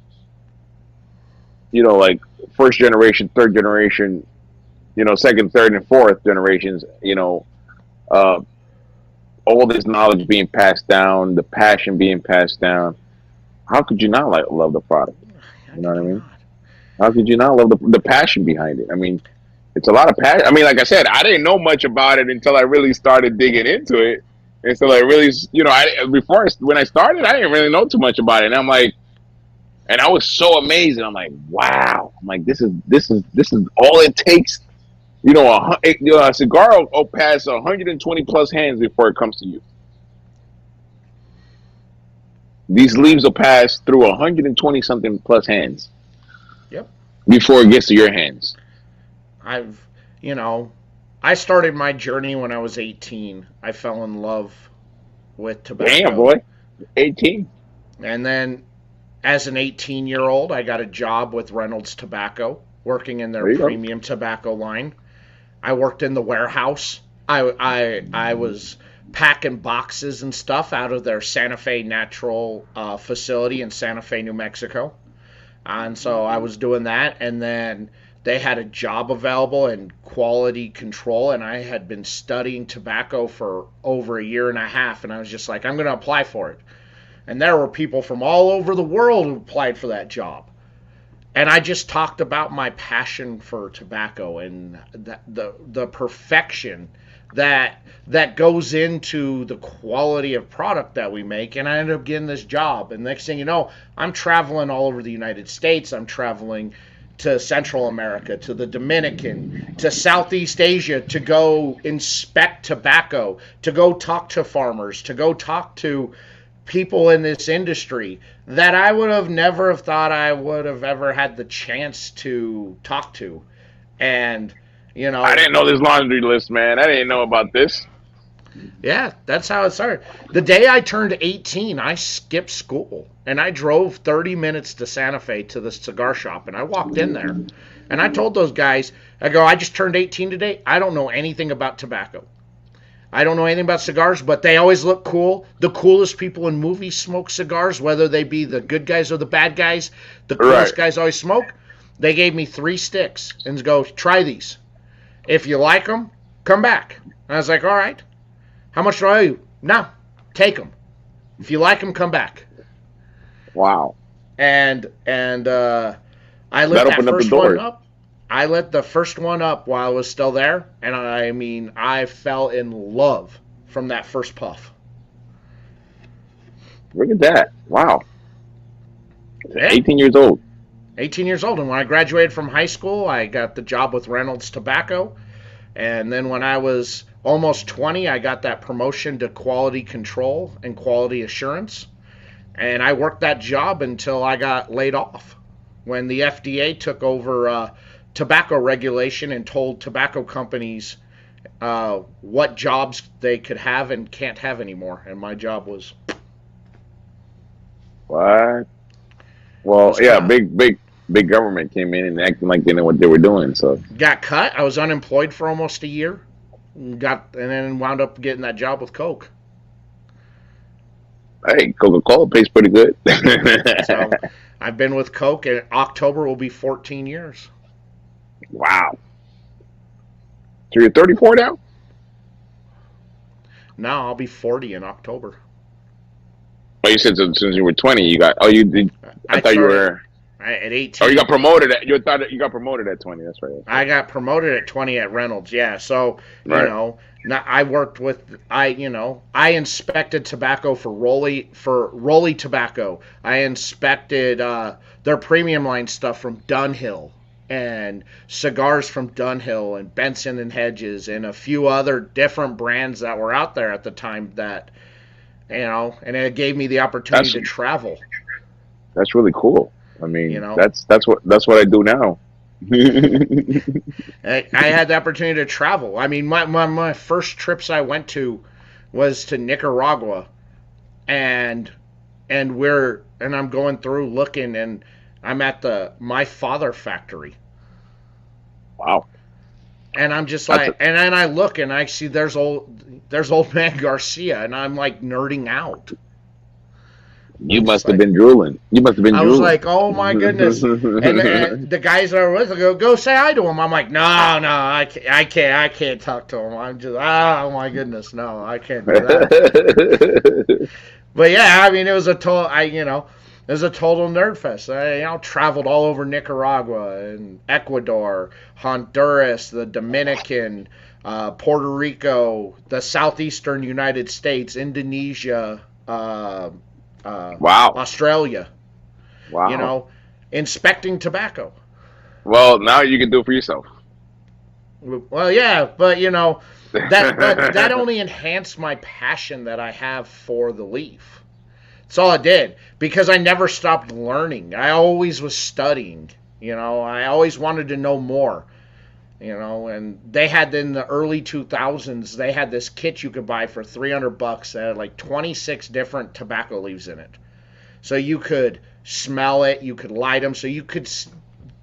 like first generation, third generation, second, third, and fourth generations, uh, all this knowledge being passed down, the passion being passed down, how could you not love the product? You know what I mean? How could you not love the passion behind it? I mean, it's a lot of passion. I mean, like I said, I didn't know much about it until I really started digging into it. And so I really, when I started, I didn't really know too much about it. And I'm like, and I was so amazed. And I'm like, wow. I'm like, this is all it takes. A cigar will pass 120 plus hands before it comes to you. These leaves will pass through 120 something plus hands. Yep. Before it gets to your hands. I started my journey when I was 18. I fell in love with tobacco. Damn, boy. 18. And then as an 18-year-old, I got a job with Reynolds Tobacco, working in their premium tobacco line. I worked in the warehouse. I was packing boxes and stuff out of their Santa Fe Natural facility in Santa Fe, New Mexico. And so I was doing that, and then they had a job available in quality control, and I had been studying tobacco for over a year and a half, and I was just like, I'm going to apply for it. And there were people from all over the world who applied for that job. And I just talked about my passion for tobacco and the perfection that goes into the quality of product that we make. And I ended up getting this job. And next thing you know, I'm traveling all over the United States. I'm traveling to Central America, to the Dominican, to Southeast Asia, to go inspect tobacco, to go talk to farmers, to go talk to people in this industry that I would have never have thought I would have ever had the chance to talk to. And, I didn't know this laundry list, man. I didn't know about this. Yeah, that's how it started. The day I turned 18, I skipped school, and I drove 30 minutes to Santa Fe to the cigar shop, and I walked in there, and I told those guys, I just turned 18 today. I don't know anything about tobacco. I don't know anything about cigars, but they always look cool. The coolest people in movies smoke cigars, whether they be the good guys or the bad guys. The coolest guys always smoke. They gave me 3 sticks and go, try these. If you like them, come back. And I was like, all right. How much do I owe you? No, take them. If you like them, come back. Wow. And I lit that first one up. I lit the first one up while I was still there, and I fell in love from that first puff. Look at that. Wow. Yeah. 18 years old. 18 years old. And when I graduated from high school, I got the job with Reynolds Tobacco. And then when I was almost 20, I got that promotion to quality control and quality assurance. And I worked that job until I got laid off when the FDA took over tobacco regulation and told tobacco companies what jobs they could have and can't have anymore. And my job was... What? Well, yeah, big government came in and acting like they know what they were doing. So got cut. I was unemployed for almost a year. And then wound up getting that job with Coke. Hey, Coca-Cola pays pretty good. So I've been with Coke, and October will be 14 years. Wow. So you're 34 now? No, I'll be 40 in October. Oh, you said since you were 20, you got. Oh, you did. I thought you were at 18. Oh, you got promoted at. You thought you got promoted at 20. That's right. I got promoted at 20 at Reynolds. Yeah. So I worked with. I inspected tobacco for Rolly Tobacco. I inspected their premium line stuff from Dunhill, and cigars from Dunhill and Benson and Hedges and a few other different brands that were out there at the time that. And it gave me the opportunity to travel. That's really cool. I mean, know. that's what I do now. I had the opportunity to travel. I mean, my first trips I went to was to Nicaragua, and I'm going through looking, and I'm at the My Father factory, Wow. and I'm just That's like, and then I look and I see there's old man Garcia, and I'm like nerding out. You I'm just must have like, been drooling. You must have been I was drooling. like, oh my goodness. And the guys that are with go say hi to him. I'm like, no, I can't talk to him. I'm just, oh my goodness, no, I can't do that. But yeah, I mean, it was a total nerd fest. I traveled all over Nicaragua and Ecuador, Honduras, the Dominican, Puerto Rico, the southeastern United States, Indonesia, Wow. Australia. You Wow. know, inspecting tobacco. Well, now you can do it for yourself. Well, yeah, but that only enhanced my passion that I have for the leaf. That's all it did because I never stopped learning. I always was studying. I always wanted to know more. And they had in the early 2000s, they had this kit you could buy for $300 that had like 26 different tobacco leaves in it. So you could smell it, you could light them, so you could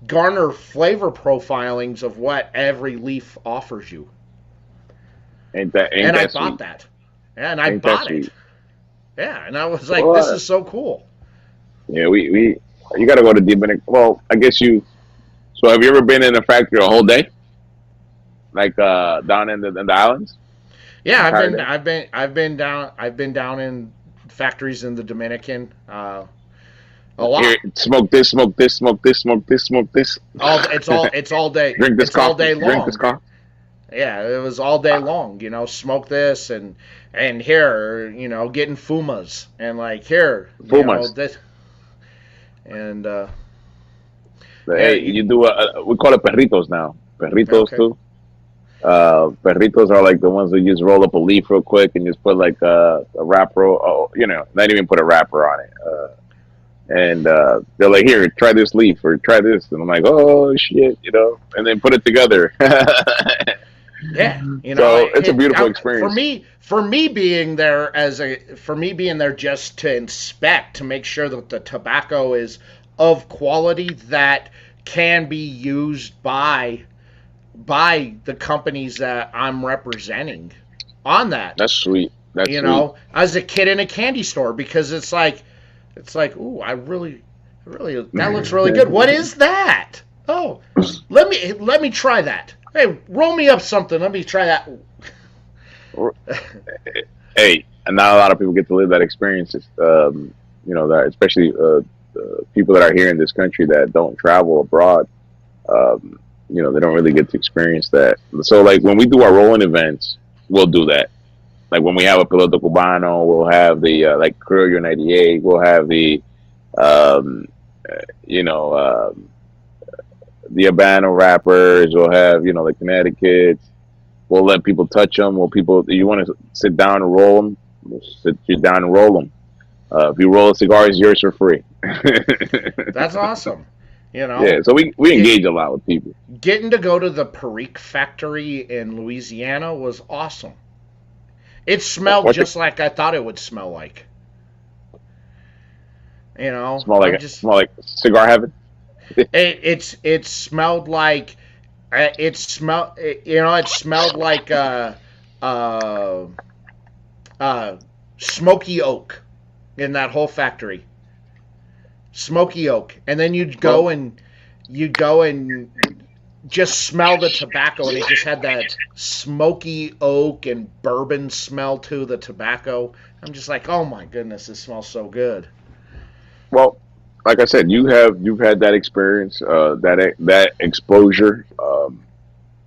garner flavor profilings of what every leaf offers you. Ain't And I that bought sweet? that. Yeah, and I Ain't that bought it. sweet? Yeah, and I was like, this Well, is so cool. yeah, we you got to go to Dominic. Well, I guess you. So, have you ever been in a factory a whole day, like down in the islands, Yeah, entire day? I've been down in factories in the Dominican a Here, lot. smoke this, smoke this, smoke this, smoke this, smoke this. It's all day. Drink this It's all coffee. day Drink this long. coffee. Yeah, it was all day long. Smoke this and here, getting fumas and like here, Pumas. this and yeah, Hey, you do we call it perritos now. Perritos okay. too. Perritos are like the ones that you just roll up a leaf real quick and just put like a wrapper. Oh, not even put a wrapper on it. And they're like, "Here, try this leaf or try this," and I'm like, "Oh shit," and then put it together. Yeah, So it's a beautiful experience. for me being there just to inspect to make sure that the tobacco is of quality that can be used by the companies that I'm representing on that. That's sweet. That's sweet. As a kid in a candy store because it's like, ooh, that looks really good. What is that? Oh, let me try that. Hey, roll me up something. Let me try that. Hey, and not a lot of people get to live that experience. That especially people that are here in this country that don't travel abroad. They don't really get to experience that. So, like when we do our rolling events, we'll do that. Like when we have a piloto cubano, we'll have the like Criollo 98. We'll have um, you know, the Habano wrappers. We'll have the Connecticut's. We'll let people touch them. You want to sit down and roll them, we'll sit you down and roll them. If you roll a cigar, it's yours for free. That's awesome. Yeah, so we engage a lot with people. Getting to go to the Perique factory in Louisiana was awesome. It smelled just like I thought it would smell like. Smell like cigar heaven. It smelled like it smelled like smoky oak in that whole factory. Smoky oak, and then you'd go and just smell the tobacco, and it just had that smoky oak and bourbon smell to the tobacco. I'm just like, oh my goodness, this smells so good. Well, like I said, you've had that experience, that exposure.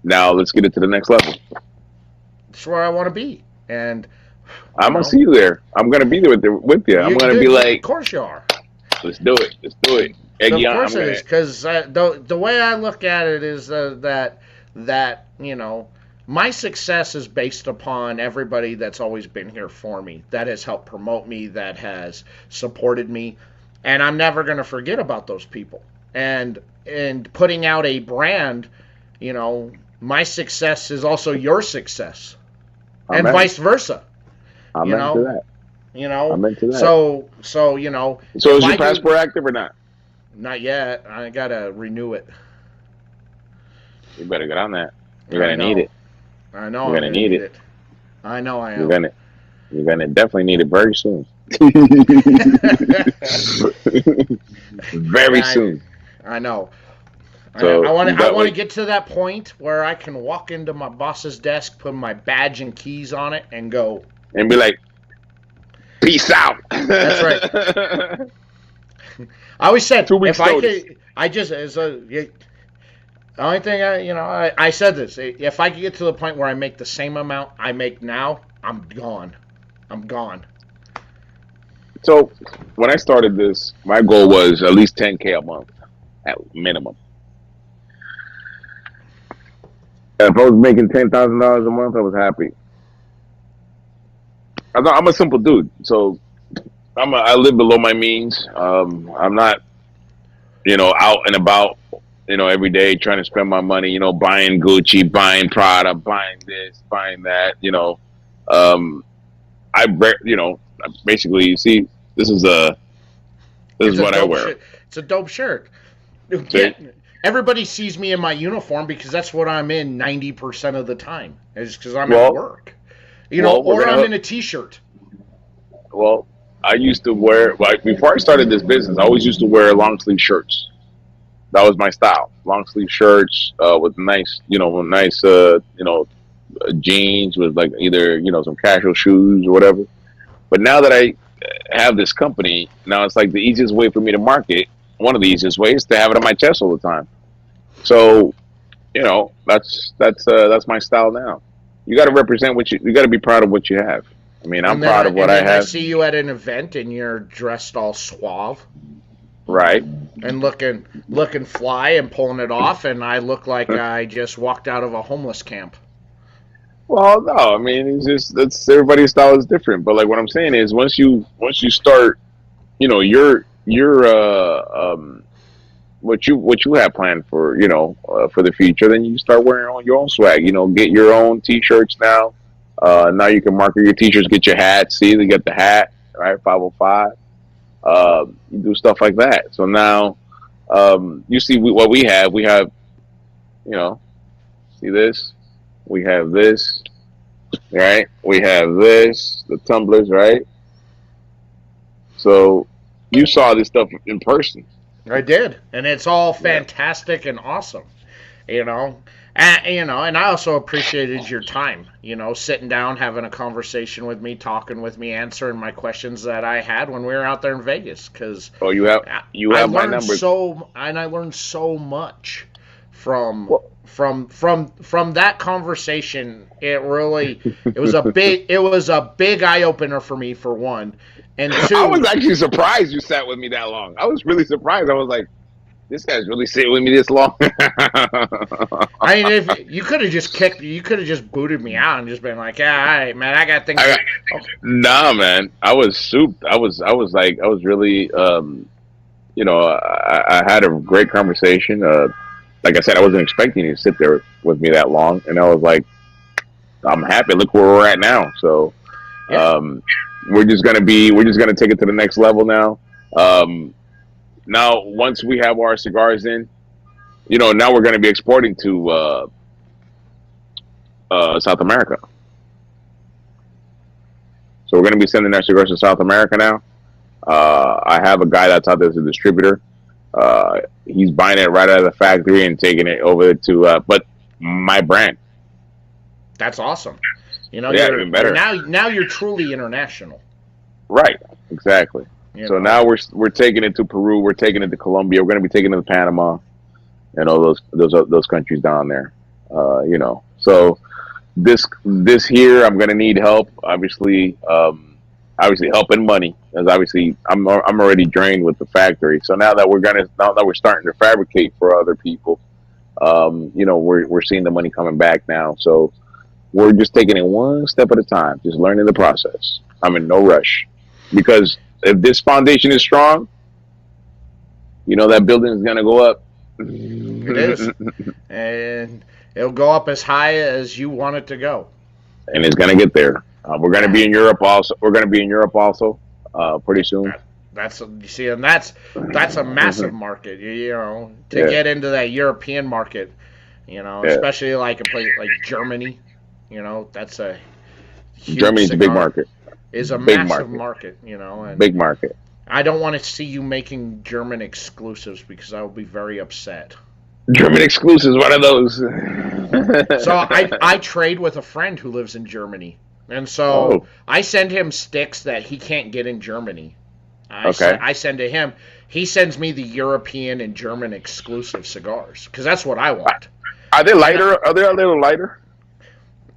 Now let's get it to the next level. That's where I want to be, and I'm gonna see you there. I'm gonna be there with you. I'm gonna be like, of course you are. Let's do it. Let's do it. Of course it is, because the way I look at it is that my success is based upon everybody that's always been here for me, that has helped promote me, that has supported me, and I'm never going to forget about those people. And putting out a brand, you know, my success is also your success, and Amen. vice versa. I'm You into know, that. you know. I'm into that. So you know. So if is your I do- passport active or not? Not yet. I gotta renew it. You better get on that. You're I gonna need know. it. I know. You're I'm gonna gonna need need it. it. I know I You're am. gonna definitely need it very soon. Very Yeah, soon. I know. I So want you to. I got want to like get to that point where I can walk into my boss's desk, put my badge and keys on it, and go. and be like, peace out. That's right. I always said 2 weeks if I notice. could, I just as a the only thing I said this. If I could get to the point where I make the same amount I make now, I'm gone. I'm gone. So when I started this, my goal was at least 10K a month at minimum. If I was making $10,000 a month, I was happy. I'm a simple dude, so I live below my means. I'm not, out and about, every day trying to spend my money, buying Gucci, buying Prada, buying this, buying that. Um, basically, you see, this is this It's is a what I dope wear. shirt. It's a dope shirt. See? Everybody sees me in my uniform because that's what I'm in 90% of the time. It's because I'm at Well, work, we're or I'm gonna. in a t-shirt. Well, I used to wear like before I started this business. I always used to wear long sleeve shirts. That was my style. Long sleeve shirts with nice, jeans with like either some casual shoes or whatever. But now that I have this company, now it's like the easiest way for me to market. One of the easiest ways to have it on my chest all the time. So that's my style now. You got to represent what you got to be proud of what you have. I mean, I'm proud of what And I then I have. see you at an event and you're dressed all suave Right. and looking fly and pulling it off, and I look like I just walked out of a homeless camp. Well, no, I mean it's just that's everybody's style is different. But like what I'm saying is once you start, your what you have planned for for the future, then you start wearing on your own swag. Get your own T-shirts now. Now you can market your T-shirts, get your hats. See, they get the hat, right? 505. You do stuff like that. So now, you see what we have. We have, see this. We have this, right? We have this, the tumblers, right? So you saw this stuff in person. I did, and it's all Yeah. fantastic and awesome. And I also appreciated your time, sitting down, having a conversation with me, talking with me, answering my questions that I had when we were out there in Vegas, because Oh, you I have my learned number. I learned so much from Well, from that conversation. It was a big eye opener for me, for one, and I was two. actually surprised you sat with me that long. I was really surprised. I was like, this guy's really sitting with me this long. I mean, if you could have just you could have just booted me out and just been like, "Yeah, all right, man, I got things." Nah, man. I was souped. I was really, I had a great conversation. Like I said, I wasn't expecting you to sit there with me that long, and I was like, I'm happy. Look where we're at now. So, Yeah. we're just gonna take it to the next level now. Now, once we have our cigars in, now we're gonna be exporting to South America. So we're gonna be sending our cigars to South America now. I have a guy that's out there as a distributor. He's buying it right out of the factory and taking it over to, but my brand. That's awesome. Yeah, even better. Now you're truly international. Right, exactly. So now we're taking it to Peru. We're taking it to Colombia. We're going to be taking it to Panama and all those countries down there. So this here, I'm going to need help. Obviously help and money, as obviously I'm already drained with the factory. So now that we're starting to fabricate for other people, we're seeing the money coming back now. So we're just taking it one step at a time, just learning the process. I'm in no rush, because if this foundation is strong, You know that building is gonna go up. It is, and it'll go up as high as you want it to go. And it's gonna get there. We're gonna be in Europe also. We're gonna be in Europe also pretty soon. That's you see, and that's a massive market. You know, to Yeah. get into that European market, you know, Yeah. especially like a place like Germany. You know, that's a huge Germany's a big cigar. market. Is a Big massive market. market. You know, and Big market. I don't want to see you making German exclusives because I will be very upset. German exclusives, one of those. So I trade with a friend who lives in Germany, and so Oh. I send him sticks that he can't get in Germany. Okay. I send to him. He sends me the European and German exclusive cigars because that's what I want. Are they lighter? Are they a little lighter?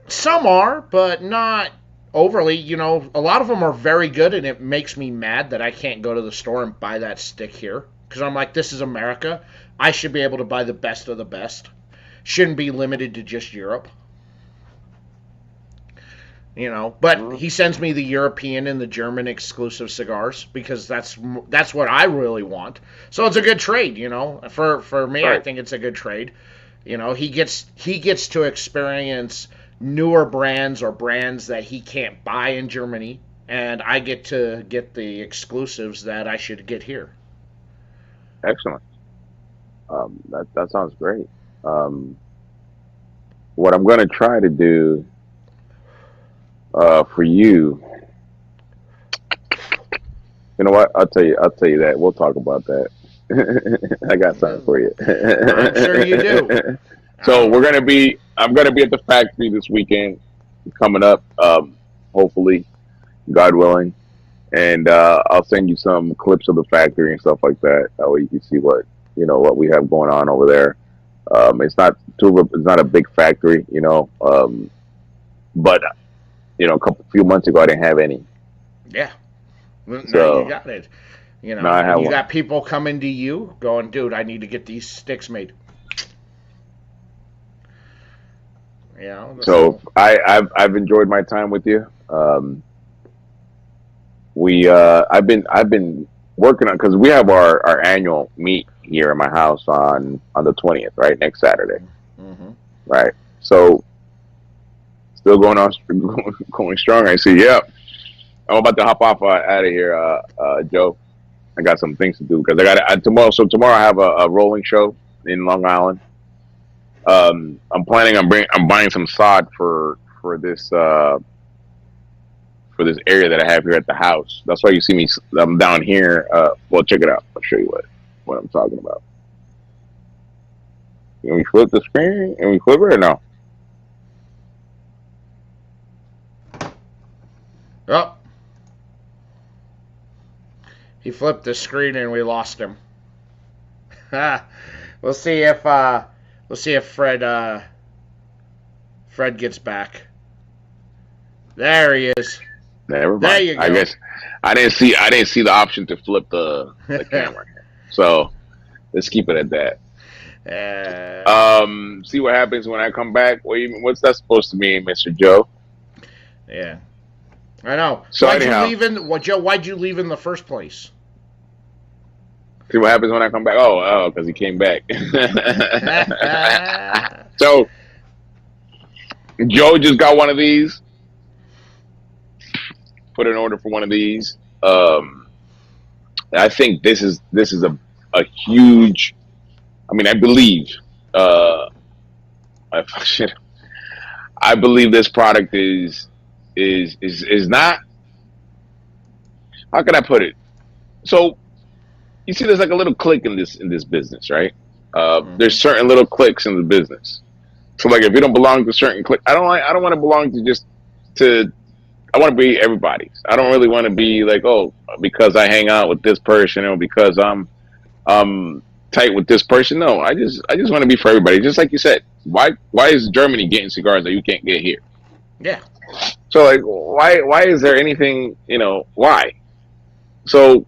Some are, but not overly. You know, a lot of them are very good, and it makes me mad that I can't go to the store and buy that stick here because I'm like, this is America. I should be able to buy the best of the best. Shouldn't be limited to just Europe. You know, but he sends me the European and the German exclusive cigars because that's what I really want. So it's a good trade, you know. For me, I Right. think it's a good trade. You know, he gets to experience newer brands or brands that he can't buy in Germany, and I get to get the exclusives that I should get here. Excellent. That sounds great. What I'm going to try to do for you, you know what? I'll tell you. I'll tell you that. We'll talk about that. I got something for you. I'm sure you do. So I'm gonna be at the factory this weekend, coming up. Hopefully, God willing, and I'll send you some clips of the factory and stuff like that. That way you can see what we have going on over there. It's not a big factory, but few months ago I didn't have any. Yeah. Now So you got it. You know, now I have you one. got people coming to you going, dude, I need to get these sticks made. You know, So I've enjoyed my time with you. I've been working on, because we have our annual meet here in my house on the 20th, right, next Saturday, hmm right? So still going strong. I see. Yeah, I'm about to hop off out of here, Joe. I got some things to do because tomorrow. So tomorrow I have a rolling show in Long Island. I'm planning on I'm buying some sod for this area that I have here at the house. That's why you see me. I'm down here. Well, check it out. I'll show you what I'm talking about. Can we flip the screen? Can we flip it or no? Oh, he flipped the screen and we lost him. We'll see if Fred gets back. There he is. Never mind. There you go. I guess I didn't see the option to flip the camera. So let's keep it at that. See what happens when I come back. What's that supposed to mean, Mr. Joe? Yeah, I know. So Why'd anyhow, you leave in? Joe? Why'd you leave in the first place? see what happens when I come back. Oh, because he came back. So Joe just got one of these. Put an order for one of these. I think this is a huge. I mean, I believe. I believe this product is not. How can I put it? So you see, there's like a little click in this business, right? There's certain little clicks in the business. So like, if you don't belong to certain click, I don't want to belong to. I want to be everybody's. I don't really want to be like, oh, because I hang out with this person or because I'm tight with this person. No, I just want to be for everybody. Just like you said, why is Germany getting cigars that you can't get here? Yeah. So like, why is there anything? Why? So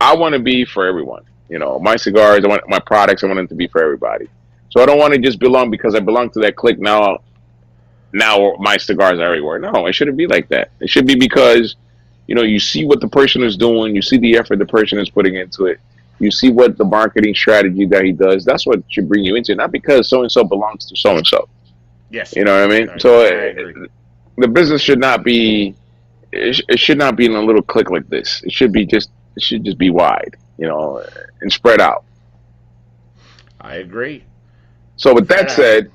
I want to be for everyone. My cigars, I want my products. I want them to be for everybody. So I don't want to just belong because I belong to that clique now. Now my cigars are everywhere. No, it shouldn't be like that. It should be because, you see what the person is doing. You see the effort the person is putting into it. You see what the marketing strategy that he does. That's what should bring you into. Not because so and so belongs to so and so. Yes. You know what I mean? The business should not be. It should not be in a little clique like this. It should be just. It should just be wide. And spread out. I agree. So with that said,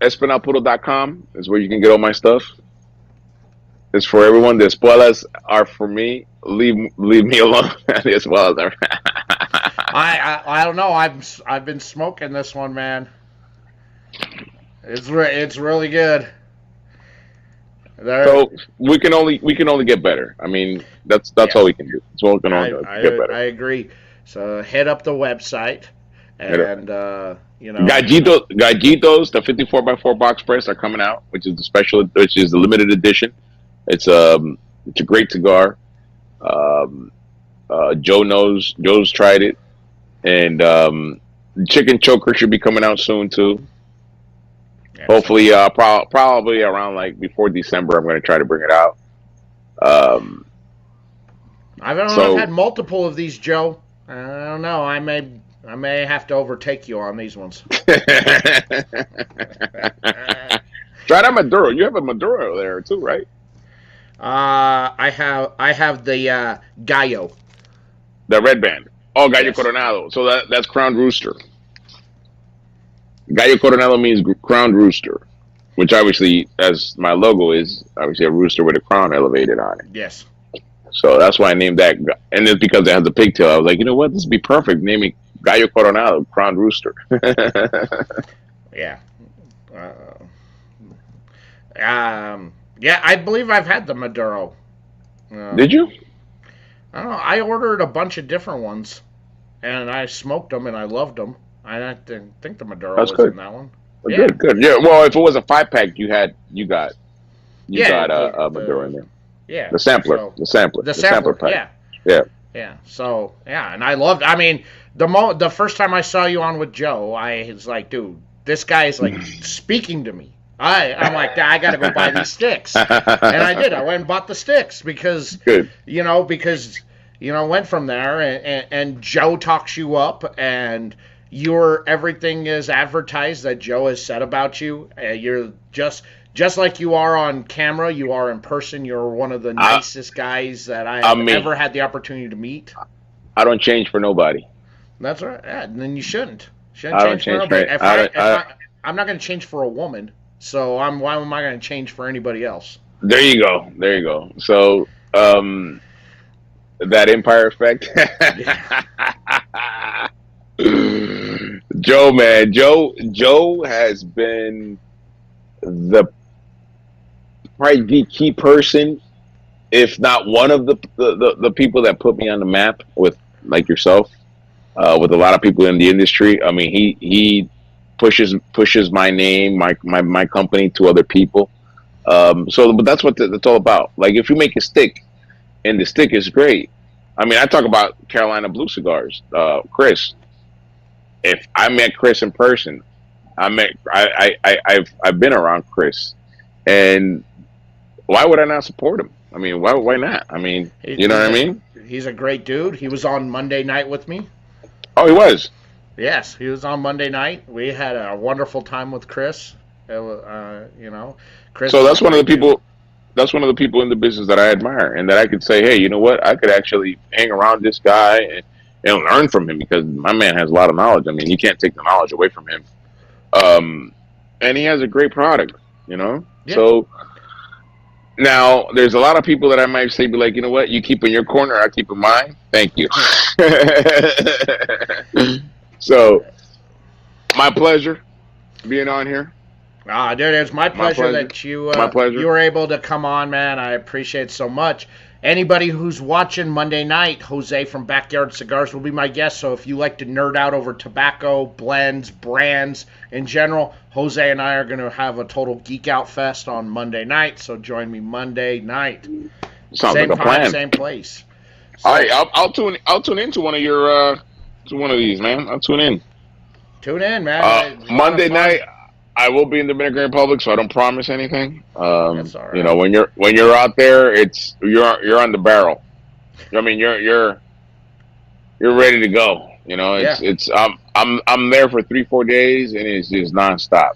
espinalpuro.com is where you can get all my stuff. It's for everyone. The espuelas are for me. Leave me alone. The espuelas are. I don't know. I've been smoking this one, man. It's really good. So we can only get better. I mean, that's all we can do. That's all we can only get better. I agree. So head up the website and Gallitos, the 54x4 box press are coming out, which is the limited edition. It's a great cigar. Joe's tried it, and Chicken Choker should be coming out soon too. Hopefully, probably around before December, I'm going to try to bring it out. I've had multiple of these, Joe. I don't know. I may have to overtake you on these ones. Try that Maduro. You have a Maduro there too, right? I have the Gallo. The red band. Oh, Gallo Yes. Coronado. So that's Crowned Rooster. Gallo Coronado means Crowned Rooster, which obviously, as my logo is, obviously a rooster with a crown elevated on it. Yes. So that's why I named that. And it's because it has a pigtail. I was like, you know what? This would be perfect. Naming Gallo Coronado, Crowned Rooster. Yeah. Yeah, I believe I've had the Maduro. Did you? I don't know. I ordered a bunch of different ones, and I smoked them, and I loved them. I didn't think the Maduro was in that one. Yeah. Good. Yeah. Well, if it was a 5-pack, you got a Maduro in there. Yeah. The sampler. The sampler pack. Yeah. So and I loved. I mean, the first time I saw you on with Joe, I was like, dude, this guy is like speaking to me. I'm like, I gotta go buy these sticks, and I did. I went and bought the sticks because went from there, and Joe talks you up, and everything is advertised that Joe has said about you. You're just like you are on camera, you are in person. You're one of the nicest guys that I've ever had the opportunity to meet. I don't change for nobody. That's right. Yeah, and then you shouldn't change for nobody. I'm not going to change for a woman. So why am I going to change for anybody else? There you go. So that Empire effect. Joe, man, Joe has been probably the key person, if not one of the people that put me on the map with like yourself, with a lot of people in the industry. I mean, he pushes my name, my company to other people. But that's what that's all about. Like if you make a stick, and the stick is great. I mean, I talk about Carolina Blue Cigars, Chris. If I met Chris in person, I've been around Chris, and why would I not support him? I mean, why not? I mean, you know what I mean? He's a great dude. He was on Monday night with me. Oh, he was. Yes, he was on Monday night. We had a wonderful time with Chris. Chris. So that's one of the people. That's one of the people in the business that I admire, and that I could say, hey, you know what? I could actually hang around this guy and learn from him, because my man has a lot of knowledge. I mean, you can't take the knowledge away from him. And he has a great product, Yeah. So now there's a lot of people that I might say, be like, you know what? You keep in your corner, I keep in mine. Thank you. So, my pleasure being on here. Dude, it's my pleasure that you were able to come on, man. I appreciate it so much. Anybody who's watching Monday night, Jose from Backyard Cigars will be my guest. So if you like to nerd out over tobacco, blends, brands in general, Jose and I are going to have a total geek out fest on Monday night. So join me Monday night. Sounds same like a time, plan. same place. So, all right, I'll tune into one of your to one of these, man. I'll tune in. Tune in, man. Monday night. I will be in the Dominican Republic, so I don't promise anything. That's all right. When you're out there, you're on the barrel. I mean, you're you're ready to go. You know, Yeah. I'm there for 3-4 days, and it's just nonstop.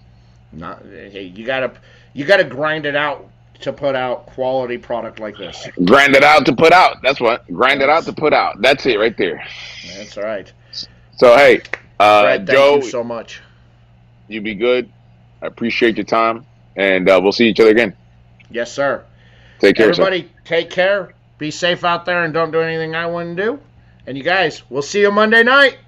Not, hey, you gotta grind it out to put out quality product like this. Grind it out to put out. That's what. Grind it out to That's put out. That's it right there. that's right. So hey, Fred, thank you Joe, so much. you be good. I appreciate your time, and we'll see each other again. Yes, sir. Take care, sir. Everybody, take care. Be safe out there and don't do anything I wouldn't do. And you guys, we'll see you Monday night.